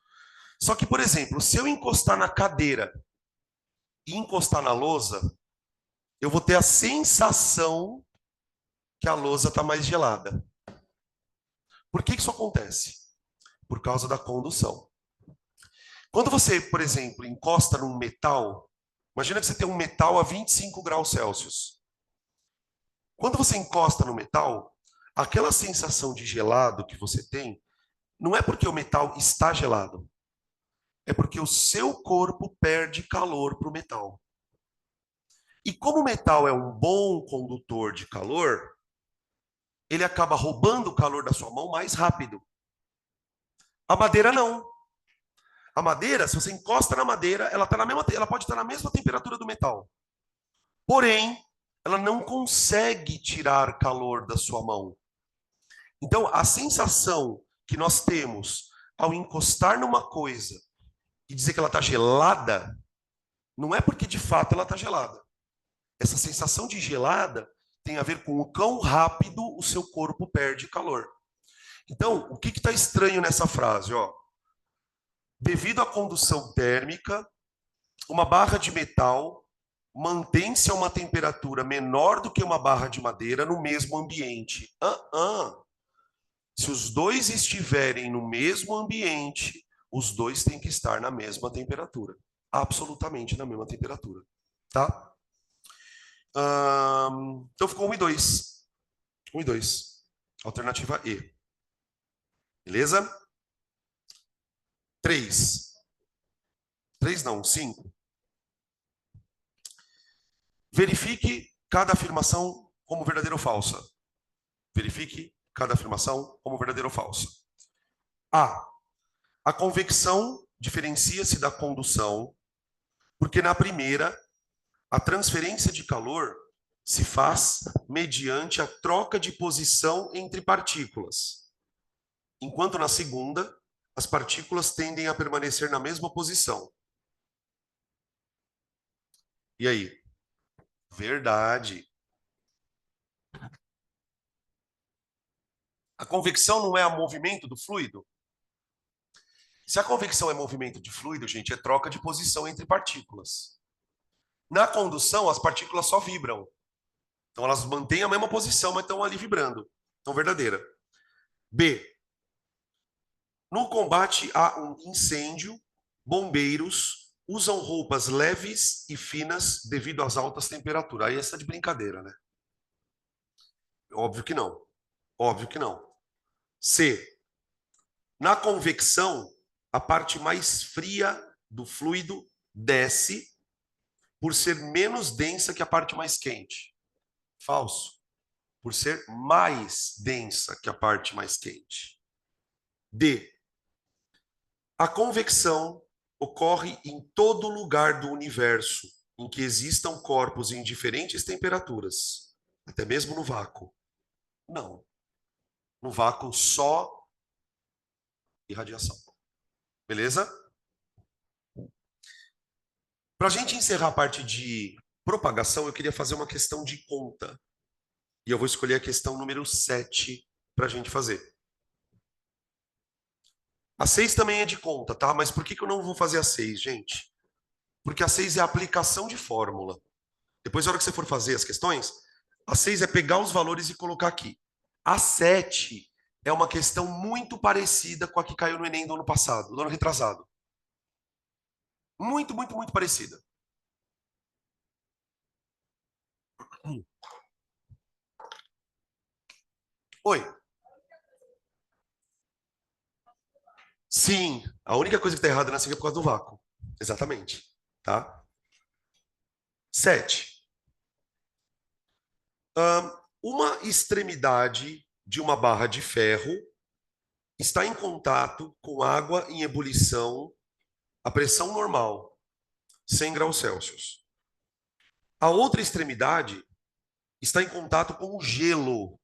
Só que, por exemplo, se eu encostar na cadeira e encostar na lousa, eu vou ter a sensação que a lousa está mais gelada. Por que isso acontece? Por causa da condução. Quando você, por exemplo, encosta num metal, imagina que você tem um metal a 25 graus Celsius. Quando você encosta no metal, aquela sensação de gelado que você tem, não é porque o metal está gelado, é porque o seu corpo perde calor para o metal. E como o metal é um bom condutor de calor, ele acaba roubando o calor da sua mão mais rápido. A madeira não. A madeira, se você encosta na madeira, ela pode estar na mesma temperatura do metal. Porém, ela não consegue tirar calor da sua mão. Então, a sensação que nós temos ao encostar numa coisa e dizer que ela está gelada, não é porque de fato ela está gelada. Essa sensação de gelada tem a ver com o quão rápido o seu corpo perde calor. Então, o que está estranho nessa frase? Ó? Devido à condução térmica, uma barra de metal mantém-se a uma temperatura menor do que uma barra de madeira no mesmo ambiente. Se os dois estiverem no mesmo ambiente, os dois têm que estar na mesma temperatura. Absolutamente na mesma temperatura. Tá? Então ficou 1 e 2. 1 e 2. Alternativa E. Beleza? 3. 3 não, 5. Verifique cada afirmação como verdadeira ou falsa. Verifique cada afirmação como verdadeira ou falsa. A. A convecção diferencia-se da condução porque na primeira, a transferência de calor se faz mediante a troca de posição entre partículas, enquanto na segunda, as partículas tendem a permanecer na mesma posição. E aí? Verdade. A convecção não é o movimento do fluido? Se a convecção é movimento de fluido, gente, é troca de posição entre partículas. Na condução, as partículas só vibram. Então, elas mantêm a mesma posição, mas estão ali vibrando. Então, verdadeira. B. No combate a um incêndio, bombeiros usam roupas leves e finas devido às altas temperaturas. Aí essa é de brincadeira, né? Óbvio que não. Óbvio que não. C. Na convecção, a parte mais fria do fluido desce por ser menos densa que a parte mais quente. Falso. Por ser mais densa que a parte mais quente. D. A convecção ocorre em todo lugar do universo em que existam corpos em diferentes temperaturas, até mesmo no vácuo. Não. No vácuo só irradiação. Beleza? Para a gente encerrar a parte de propagação, eu queria fazer uma questão de conta. E eu vou escolher a questão número 7 para a gente fazer. A 6 também é de conta, tá? Mas por que eu não vou fazer a 6, gente? Porque a 6 é a aplicação de fórmula. Depois, na hora que você for fazer as questões, a 6 é pegar os valores e colocar aqui. A 7 é uma questão muito parecida com a que caiu no Enem do ano passado, do ano retrasado. Muito, muito, muito parecida. Oi. Sim, a única coisa que está errada nessa aqui é por causa do vácuo. Exatamente. Tá? 7. Uma extremidade de uma barra de ferro está em contato com água em ebulição a pressão normal, 100 graus Celsius. A outra extremidade está em contato com o gelo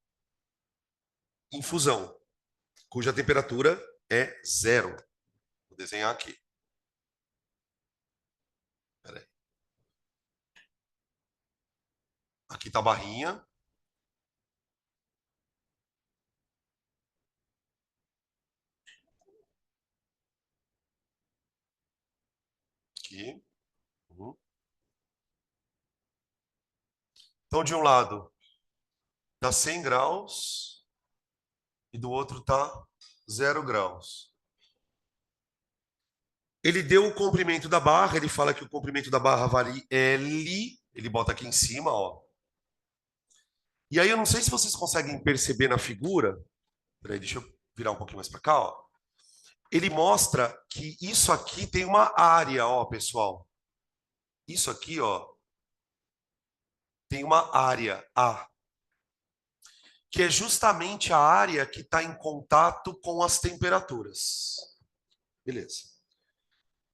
em fusão, cuja temperatura é 0. Vou desenhar aqui. Espera aí. Aqui está a barrinha. Aqui. Então, de um lado está 100 graus e do outro está 0 graus. Ele deu o comprimento da barra, ele fala que o comprimento da barra vale L, ele bota aqui em cima, ó. E aí eu não sei se vocês conseguem perceber na figura, peraí, deixa eu virar um pouquinho mais para cá, ó. Ele mostra que isso aqui tem uma área, ó, pessoal. Isso aqui, ó, tem uma área A, que é justamente a área que está em contato com as temperaturas. Beleza.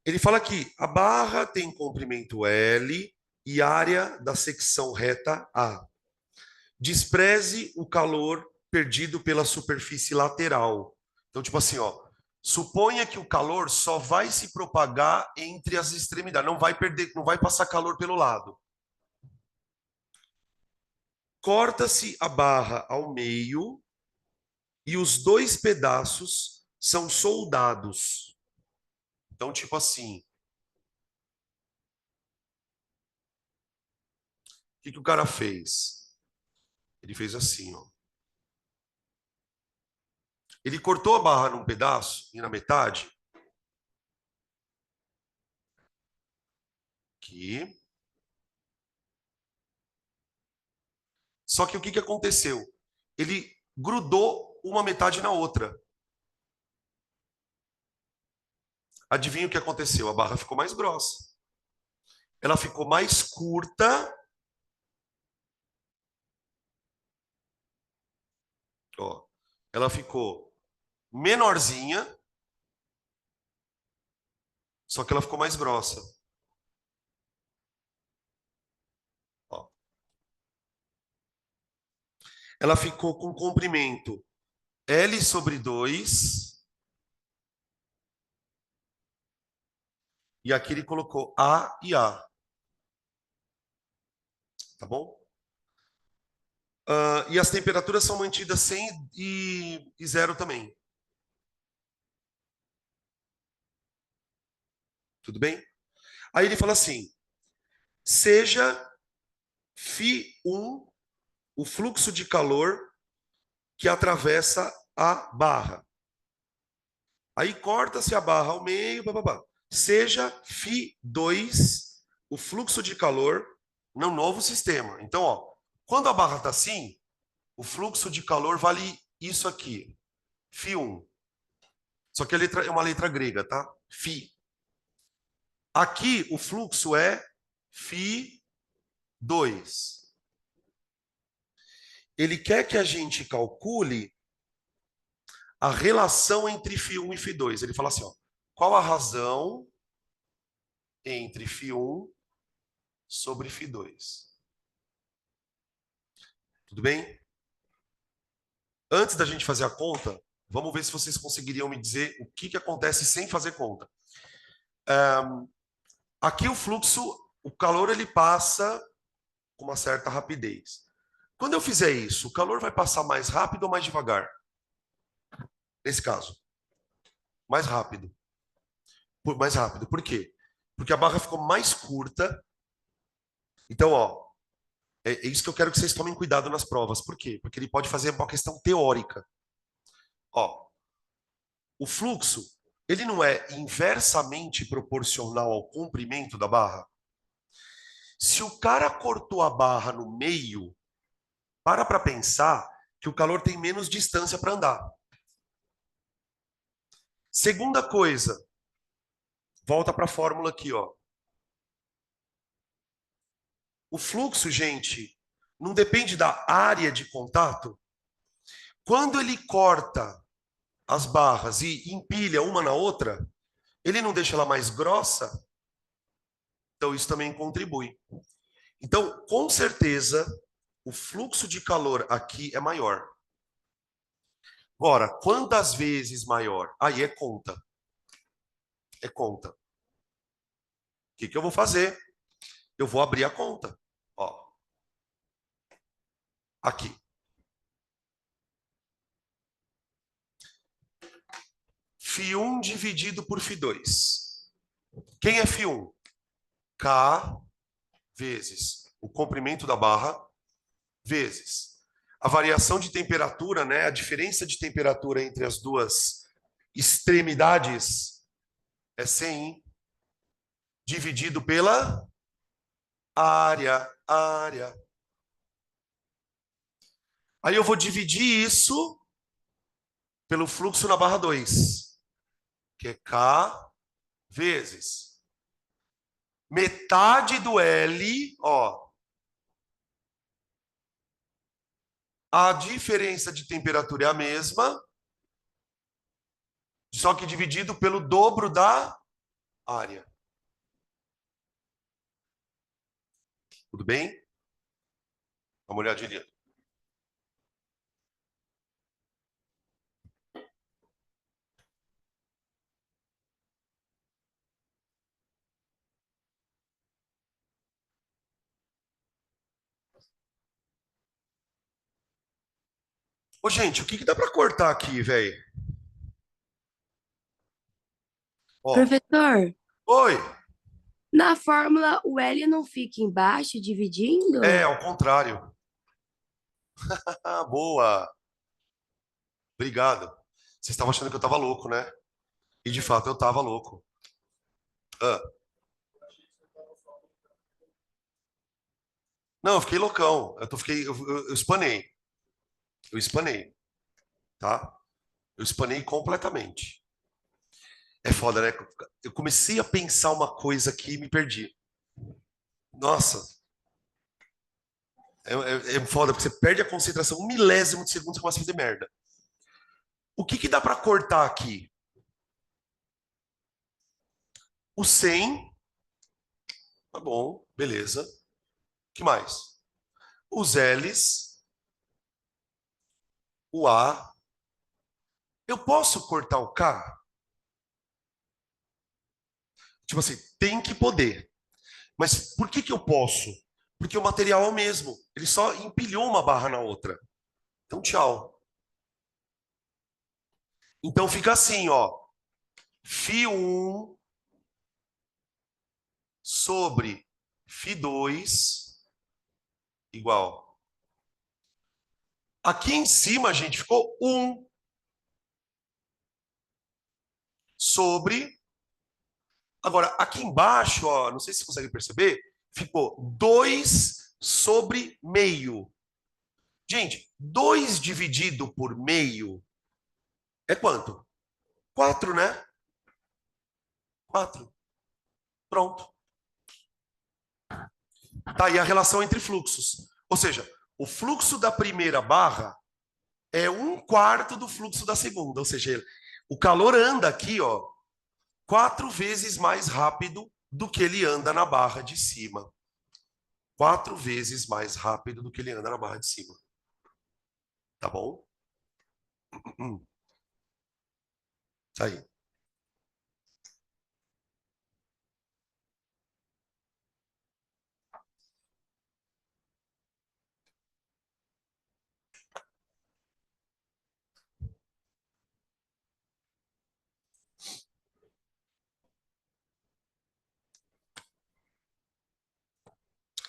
Ele fala que a barra tem comprimento L e área da secção reta A. Despreze o calor perdido pela superfície lateral. Então, tipo assim, ó, suponha que o calor só vai se propagar entre as extremidades, não vai perder, não vai passar calor pelo lado. Corta-se a barra ao meio e os dois pedaços são soldados. Então, tipo assim, o que que o cara fez? Ele fez assim, ó. Ele cortou a barra num pedaço e na metade, aqui. Só que o que que aconteceu? Ele grudou uma metade na outra. Adivinha o que aconteceu? A barra ficou mais grossa. Ela ficou mais curta, ó. Ela ficou menorzinha, só que ela ficou mais grossa. Ó. Ela ficou com comprimento L sobre 2, e aqui ele colocou A e A, tá bom? E as temperaturas são mantidas 100 e 0 também. Tudo bem? Aí ele fala assim: seja φ1 o fluxo de calor que atravessa a barra. Aí corta-se a barra ao meio, bababá. Seja φ2 o fluxo de calor no novo sistema. Então, ó, quando a barra está assim, o fluxo de calor vale isso aqui, φ1. Só que a letra é uma letra grega, tá? Φ. Aqui o fluxo é φ2. Ele quer que a gente calcule a relação entre φ1 e φ2. Ele fala assim, ó, qual a razão entre φ1 sobre φ2? Tudo bem? Antes da gente fazer a conta, vamos ver se vocês conseguiriam me dizer o que acontece sem fazer conta. Aqui o fluxo, o calor ele passa com uma certa rapidez. Quando eu fizer isso, o calor vai passar mais rápido ou mais devagar? Nesse caso, mais rápido. Mais rápido. Por quê? Porque a barra ficou mais curta. Então, ó, é isso que eu quero que vocês tomem cuidado nas provas. Por quê? Porque ele pode fazer uma questão teórica. Ó, o fluxo, ele não é inversamente proporcional ao comprimento da barra? Se o cara cortou a barra no meio, para pensar que o calor tem menos distância para andar. Segunda coisa, volta para a fórmula aqui, ó. O fluxo, gente, não depende da área de contato. Quando ele corta as barras e empilha uma na outra, ele não deixa ela mais grossa? Então isso também contribui. Então, com certeza, o fluxo de calor aqui é maior. Agora, quantas vezes maior? Aí é conta. É conta. O que eu vou fazer? Eu vou abrir a conta. Ó, aqui. φ1 dividido por φ2. Quem é φ1? K vezes o comprimento da barra vezes a variação de temperatura, né? A diferença de temperatura entre as duas extremidades é 100 dividido pela área. Aí eu vou dividir isso pelo fluxo na barra 2, que é K vezes metade do L, ó, A diferença de temperatura é a mesma, só que dividido pelo dobro da área. Tudo bem? Dá uma olhadinha. Ô, gente, o que que dá para cortar aqui, velho? Ó, Professor, oi. na fórmula o L não fica embaixo É, dividindo? ao contrário. Ah, boa. Obrigado. Vocês estavam achando que eu tava louco, né? E de fato eu tava louco. Ah, não, eu fiquei loucão. Eu espanei. Eu espanei, tá? Eu espanei completamente. É foda, né? Eu comecei a pensar uma coisa aqui e me perdi. Nossa, é foda, porque você perde a concentração um milésimo de segundo e começa a fazer merda. O que que dá pra cortar aqui? O 100, tá bom, beleza. O que mais? Os L's, o A. Eu posso cortar o K? Tipo assim, tem que poder. Mas por que que eu posso? Porque o material é o mesmo. Ele só empilhou uma barra na outra. Então, tchau. Então fica assim, ó. Φ1 sobre Φ2 igual. Aqui em cima, gente, ficou 1 sobre. Agora, aqui embaixo, ó, não sei se você consegue perceber, ficou 2 sobre meio. Gente, 2 dividido por meio é quanto? 4, né? 4. Pronto. Tá aí a relação entre fluxos. Ou seja, o fluxo da primeira barra é 1/4 do fluxo da segunda. Ou seja, o calor anda aqui, ó, 4 vezes mais rápido do que ele anda na barra de cima. 4 vezes mais rápido do que ele anda na barra de cima. Tá bom? Tá aí.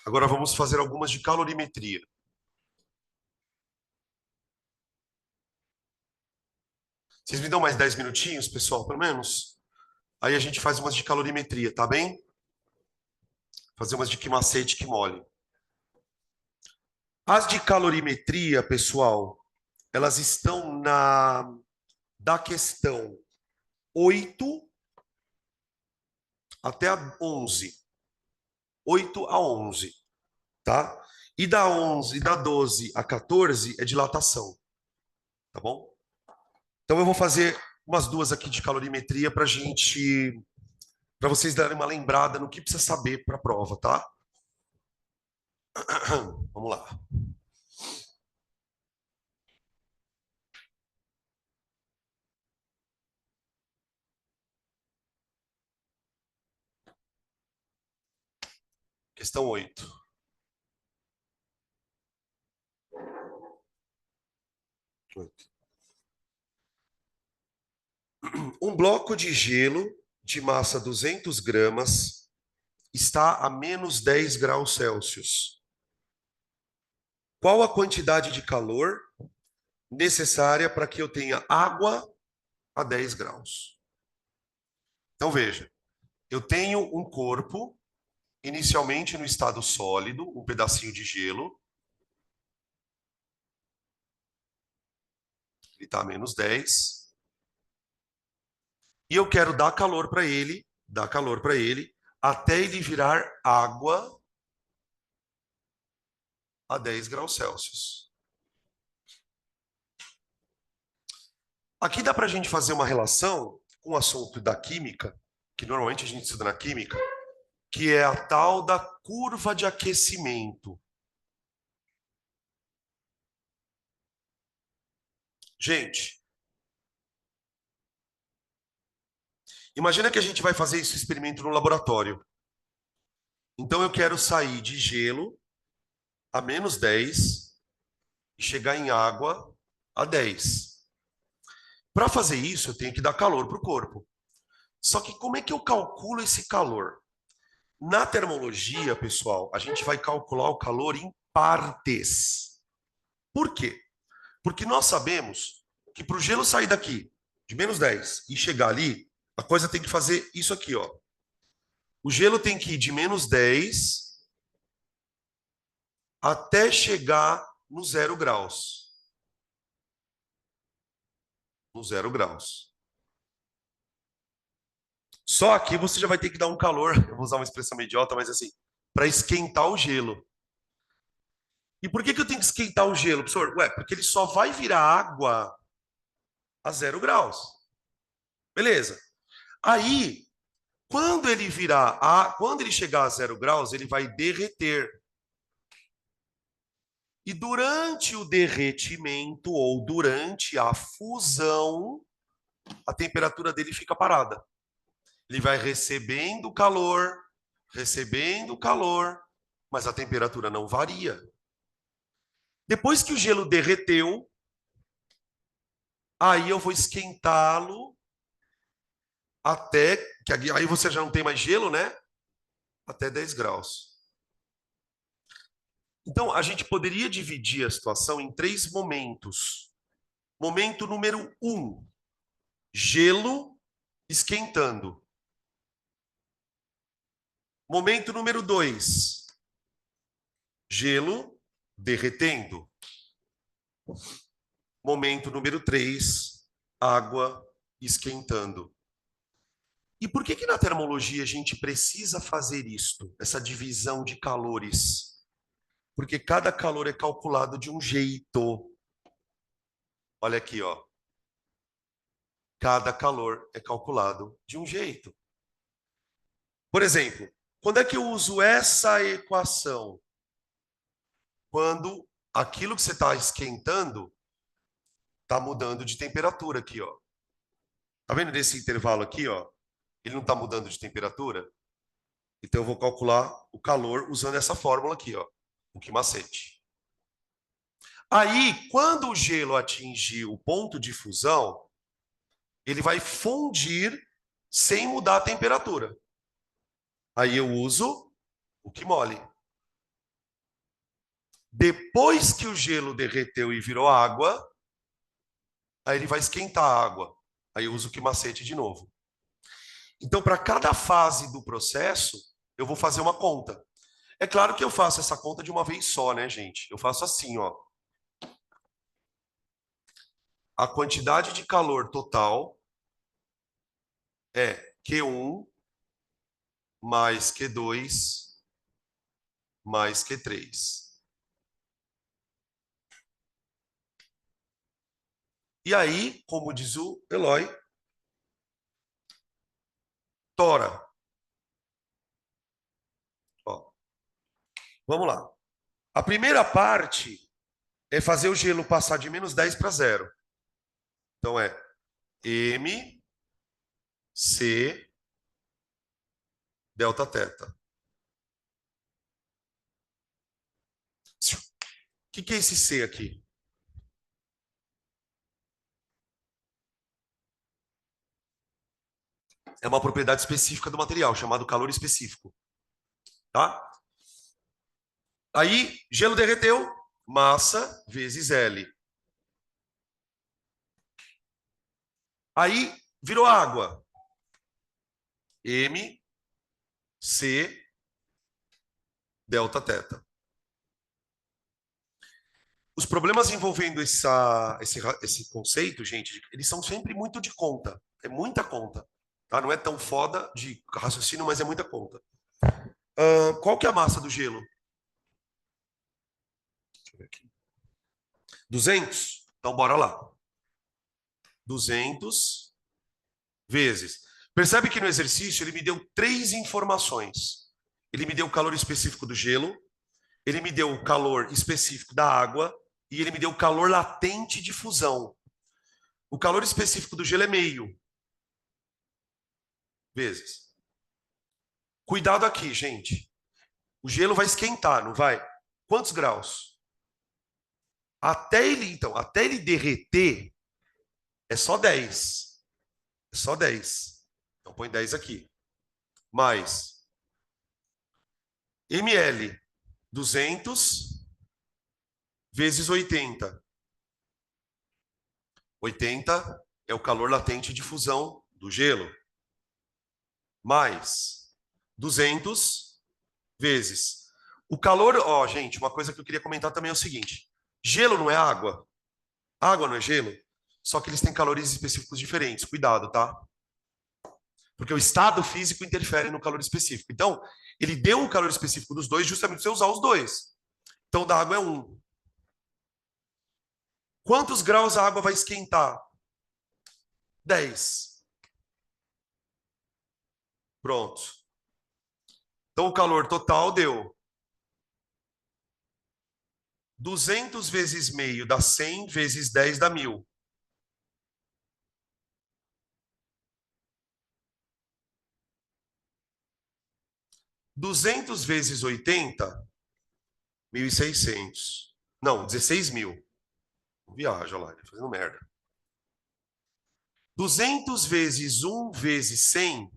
Agora vamos fazer algumas de calorimetria. Vocês me dão mais 10 minutinhos, pessoal, pelo menos? Aí a gente faz umas de calorimetria, tá bem? Fazer umas de que macete, que mole. As de calorimetria, pessoal, elas estão da questão 8 até a 11. 8 a 11, tá? E da 11, da 12 a 14 é dilatação, tá bom? Então eu vou fazer umas duas aqui de calorimetria para vocês darem uma lembrada no que precisa saber para a prova, tá? Vamos lá. Questão 8. Um bloco de gelo de massa 200 gramas está a menos 10 graus Celsius. Qual a quantidade de calor necessária para que eu tenha água a 10 graus? Então veja, eu tenho um corpo inicialmente no estado sólido, um pedacinho de gelo, ele está a menos 10, e eu quero dar calor para ele, até ele virar água a 10 graus Celsius. Aqui dá para a gente fazer uma relação com o assunto da química, que normalmente a gente estuda na química, que é a tal da curva de aquecimento. Gente, imagina que a gente vai fazer esse experimento no laboratório. Então eu quero sair de gelo a -10 e chegar em água a 10. Para fazer isso, eu tenho que dar calor para o corpo. Só que como é que eu calculo esse calor? Na termologia, pessoal, a gente vai calcular o calor em partes. Por quê? Porque nós sabemos que para o gelo sair daqui, de -10, e chegar ali, a coisa tem que fazer isso aqui, ó. O gelo tem que ir de -10 até chegar no 0 graus. No 0 graus. Só aqui você já vai ter que dar um calor, eu vou usar uma expressão meio idiota, mas assim, para esquentar o gelo. E por que eu tenho que esquentar o gelo, professor? Ué, porque ele só vai virar água a 0 graus. Beleza. Aí, quando ele chegar a 0 graus, ele vai derreter. E durante o derretimento ou durante a fusão, a temperatura dele fica parada. Ele vai recebendo calor, mas a temperatura não varia. Depois que o gelo derreteu, aí eu vou esquentá-lo até que aí você já não tem mais gelo, né? Até 10 graus. Então, a gente poderia dividir a situação em 3 momentos. Momento número 1, gelo esquentando. Momento número 2, gelo derretendo. Momento número 3, água esquentando. E por que na termologia a gente precisa fazer isto, essa divisão de calores? Porque cada calor é calculado de um jeito. Olha aqui, ó. Cada calor é calculado de um jeito. Por exemplo, quando é que eu uso essa equação? Quando aquilo que você está esquentando está mudando de temperatura aqui, ó. Tá vendo nesse intervalo aqui, ó? Ele não está mudando de temperatura? Então eu vou calcular o calor usando essa fórmula aqui, ó. O que macete. Aí, quando o gelo atingir o ponto de fusão, ele vai fundir sem mudar a temperatura. Aí eu uso o que mole. Depois que o gelo derreteu e virou água, aí ele vai esquentar a água. Aí eu uso o que macete de novo. Então, para cada fase do processo, eu vou fazer uma conta. É claro que eu faço essa conta de uma vez só, né, gente? Eu faço assim, ó. A quantidade de calor total é Q1 mais Q2 mais Q3. E aí, como diz o Eloy, tora. Ó, vamos lá. A primeira parte é fazer o gelo passar de -10 para 0. Então é M, C, delta teta. O que é esse C aqui? É uma propriedade específica do material, chamado calor específico. Tá? Aí, gelo derreteu, massa vezes L. Aí, virou água. M, C, delta teta. Os problemas envolvendo esse conceito, gente, eles são sempre muito de conta. É muita conta. Tá? Não é tão foda de raciocínio, mas é muita conta. Qual que é a massa do gelo? Deixa eu ver aqui. 200? Então, bora lá. 200 vezes. Percebe que no exercício ele me deu 3 informações. Ele me deu o calor específico do gelo, ele me deu o calor específico da água e ele me deu o calor latente de fusão. O calor específico do gelo é meio vezes. Cuidado aqui, gente. O gelo vai esquentar, não vai? Quantos graus? Até ele derreter, é só 10. É só 10. Então põe 10 aqui. Mais ml, 200 vezes 80. 80 é o calor latente de fusão do gelo. Mais 200 vezes. O calor, ó, gente, uma coisa que eu queria comentar também é o seguinte. Gelo não é água. Água não é gelo. Só que eles têm calores específicos diferentes. Cuidado, tá? Porque o estado físico interfere no calor específico. Então, ele deu o calor específico dos dois justamente para você usar os dois. Então, da água é 1. Quantos graus a água vai esquentar? 10. Pronto. Então, o calor total deu 200 vezes meio dá 100, vezes 10 dá 1000. Duzentos vezes 80, 1.600. Não, 16.000. Viaja lá, fazendo merda. 200 vezes 1 vezes 100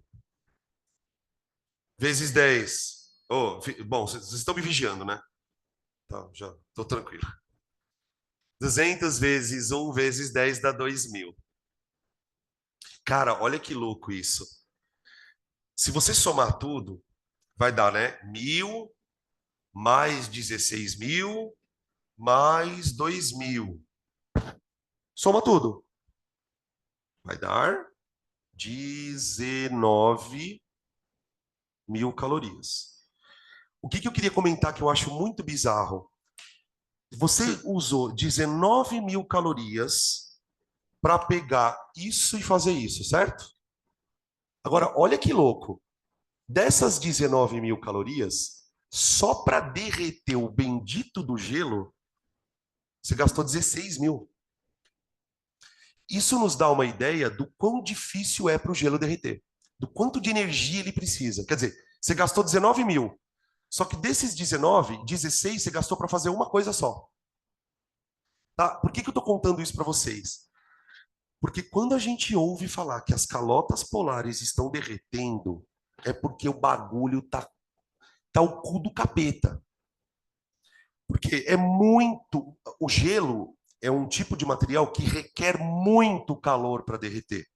vezes 10. Oh, bom, vocês estão me vigiando, né? Tá, já estou tranquilo. 200 vezes 1 vezes 10 dá 2.000. Cara, olha que louco isso. Se você somar tudo, vai dar, né? 1.000 mais 16.000 mais 2.000. Soma tudo. Vai dar 19.000 calorias. O que eu queria comentar que eu acho muito bizarro? Você usou 19.000 calorias para pegar isso e fazer isso, certo? Agora, olha que louco. Dessas 19.000 calorias, só para derreter o bendito do gelo, você gastou 16.000. Isso nos dá uma ideia do quão difícil é para o gelo derreter, do quanto de energia ele precisa. Quer dizer, você gastou 19.000, só que desses 19, 16 você gastou para fazer uma coisa só. Tá? Por que eu estou contando isso para vocês? Porque quando a gente ouve falar que as calotas polares estão derretendo, é porque o bagulho tá o cu do capeta. Porque é muito. O gelo é um tipo de material que requer muito calor para derreter.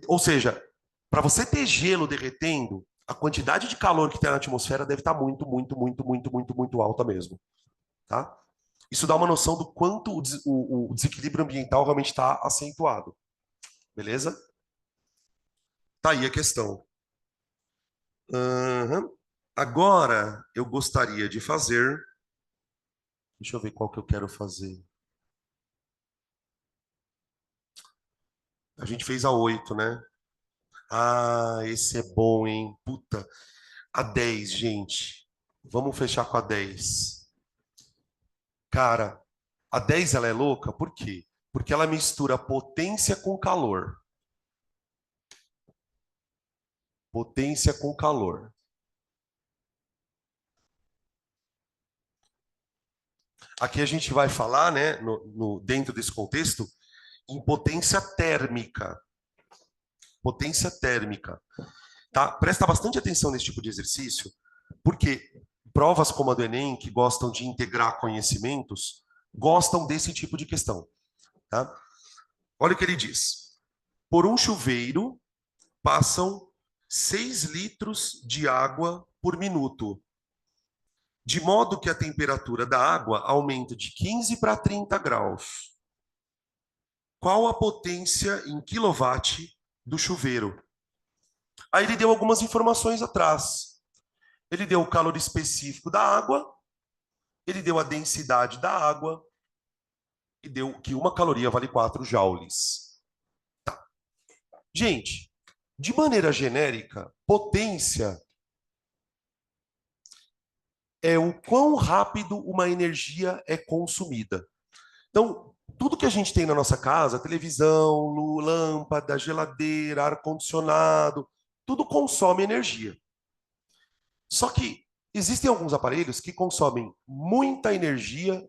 Ou seja, para você ter gelo derretendo, a quantidade de calor que tem na atmosfera deve estar muito, muito, muito, muito, muito, muito alta mesmo. Tá? Isso dá uma noção do quanto o desequilíbrio ambiental realmente está acentuado. Beleza? Tá aí a questão. Uhum. Agora, eu gostaria de fazer. Deixa eu ver qual que eu quero fazer. A gente fez a 8, né? Ah, esse é bom, hein? Puta. A 10, gente. Vamos fechar com a 10. Cara, a 10 ela é louca, por quê? Porque ela mistura potência com calor. Potência com calor. Aqui a gente vai falar, né, dentro desse contexto, em potência térmica. Potência térmica. Tá? Presta bastante atenção nesse tipo de exercício, porque provas como a do Enem, que gostam de integrar conhecimentos, gostam desse tipo de questão. Tá? Olha o que ele diz. Por um chuveiro, passam 6 litros de água por minuto, de modo que a temperatura da água aumenta de 15 para 30 graus. Qual a potência em quilowatt do chuveiro? Aí ele deu algumas informações atrás. Ele deu o calor específico da água, ele deu a densidade da água, e deu que uma caloria vale 4 joules. Tá. Gente, de maneira genérica, potência é o quão rápido uma energia é consumida. Então, tudo que a gente tem na nossa casa, televisão, lâmpada, geladeira, ar-condicionado, tudo consome energia. Só que existem alguns aparelhos que consomem muita energia.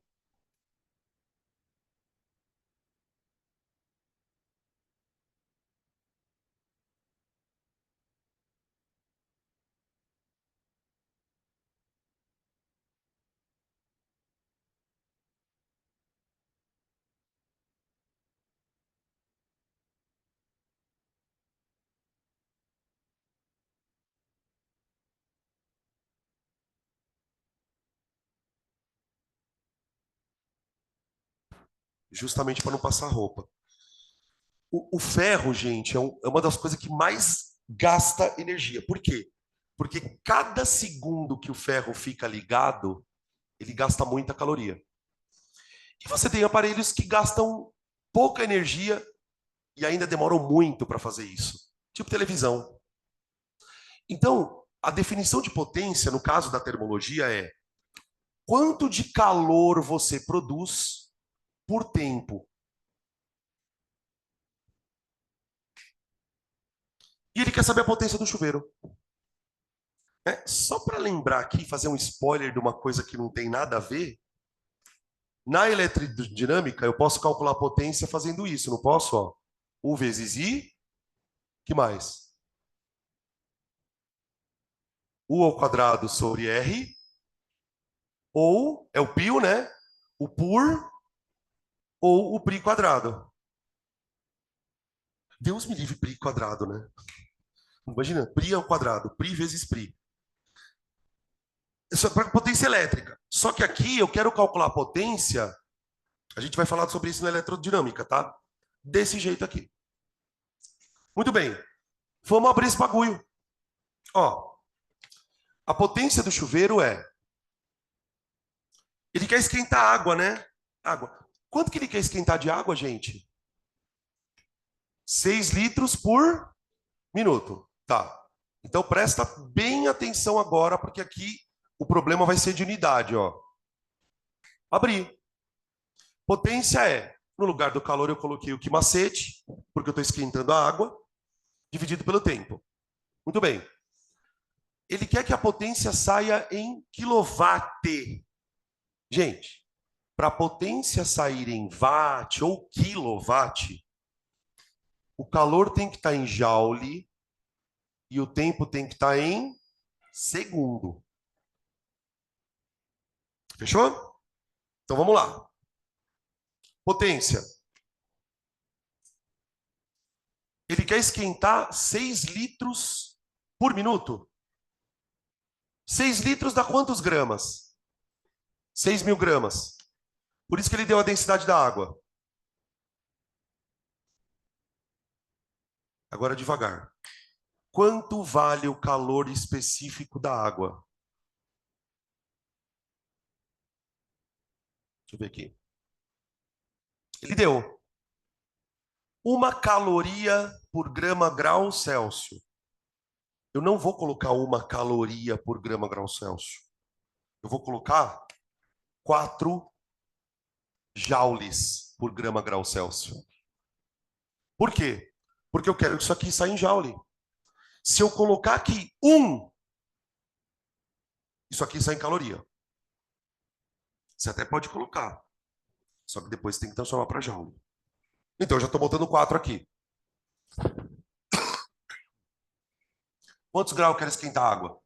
Justamente para não passar roupa. O ferro, gente, é uma das coisas que mais gasta energia. Por quê? Porque cada segundo que o ferro fica ligado, ele gasta muita caloria. E você tem aparelhos que gastam pouca energia e ainda demoram muito para fazer isso, tipo televisão. Então, a definição de potência, no caso da termologia, é quanto de calor você produz por tempo. E ele quer saber a potência do chuveiro. Só para lembrar aqui, fazer um spoiler de uma coisa que não tem nada a ver, na eletrodinâmica eu posso calcular a potência fazendo isso, não posso? Ó? U vezes I, que mais? U ao quadrado sobre R, ou é o π, né? O por, ou o π quadrado. Deus me livre π quadrado, né? Imagina, π ao quadrado, π vezes π. Isso é para potência elétrica. Só que aqui eu quero calcular a potência, a gente vai falar sobre isso na eletrodinâmica, tá? Desse jeito aqui. Muito bem. Vamos abrir esse bagulho. Ó, a potência do chuveiro é... Ele quer esquentar água, né? Água. Quanto que ele quer esquentar de água, gente? 6 litros por minuto. Tá. Então presta bem atenção agora, porque aqui o problema vai ser de unidade, ó. Abrir. Potência é, no lugar do calor eu coloquei o quimacete, porque eu estou esquentando a água, dividido pelo tempo. Muito bem. Ele quer que a potência saia em quilowatt. Gente, para a potência sair em watt ou quilowatt, o calor tem que estar em joule e o tempo tem que estar em segundo. Fechou? Então vamos lá. Potência. Ele quer esquentar 6 litros por minuto. 6 litros dá quantos gramas? 6.000 gramas. Por isso que ele deu a densidade da água. Agora devagar. Quanto vale o calor específico da água? Deixa eu ver aqui. Ele deu 1 caloria por grama grau Celsius. Eu não vou colocar 1 caloria por grama grau Celsius. Eu vou colocar 4 joules por grama grau Celsius. Por quê? Porque eu quero que isso aqui saia em joule. Se eu colocar aqui 1, isso aqui sai em caloria. Você até pode colocar. Só que depois tem que transformar para joule. Então, eu já estou botando 4 aqui. Quantos graus eu quero esquentar a água?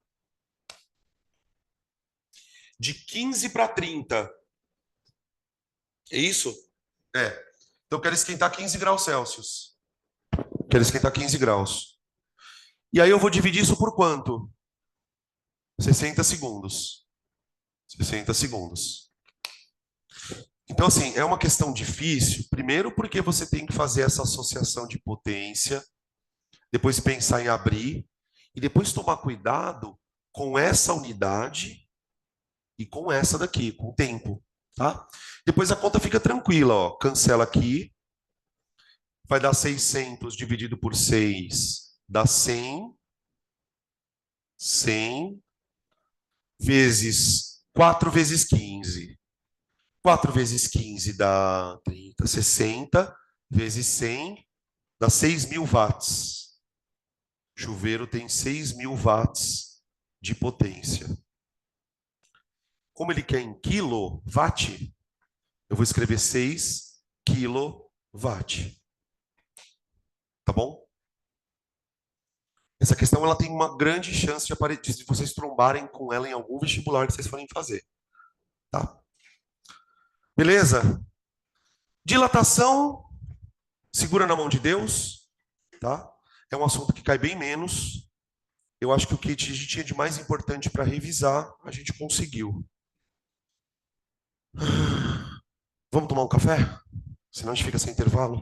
De 15 para 30. É isso? É. Então, eu quero esquentar 15 graus Celsius. Quero esquentar 15 graus. E aí eu vou dividir isso por quanto? 60 segundos. 60 segundos. Então, assim, é uma questão difícil. Primeiro, porque você tem que fazer essa associação de potência, depois pensar em abrir, e depois tomar cuidado com essa unidade e com essa daqui, com o tempo. tá? Depois a conta fica tranquila, ó. Cancela aqui. Vai dar 600 dividido por 6, dá 100. 100 vezes 4 vezes 15. 4 vezes 15 dá 30, 60 vezes 100 dá 6.000 watts. Chuveiro tem 6.000 watts de potência. Como ele quer em quilowatt, eu vou escrever 6 quilowatt. Tá bom? Essa questão ela tem uma grande chance de vocês trombarem com ela em algum vestibular que vocês forem fazer. Tá? Beleza? Dilatação, segura na mão de Deus. Tá? É um assunto que cai bem menos. Eu acho que o que a gente tinha de mais importante para revisar, a gente conseguiu. Vamos tomar um café? Senão a gente fica sem intervalo.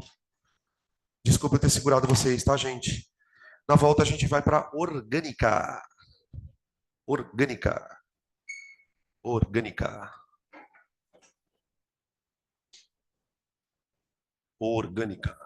Desculpa eu ter segurado vocês, tá, gente? Na volta a gente vai para orgânica. Orgânica. Orgânica. Orgânica.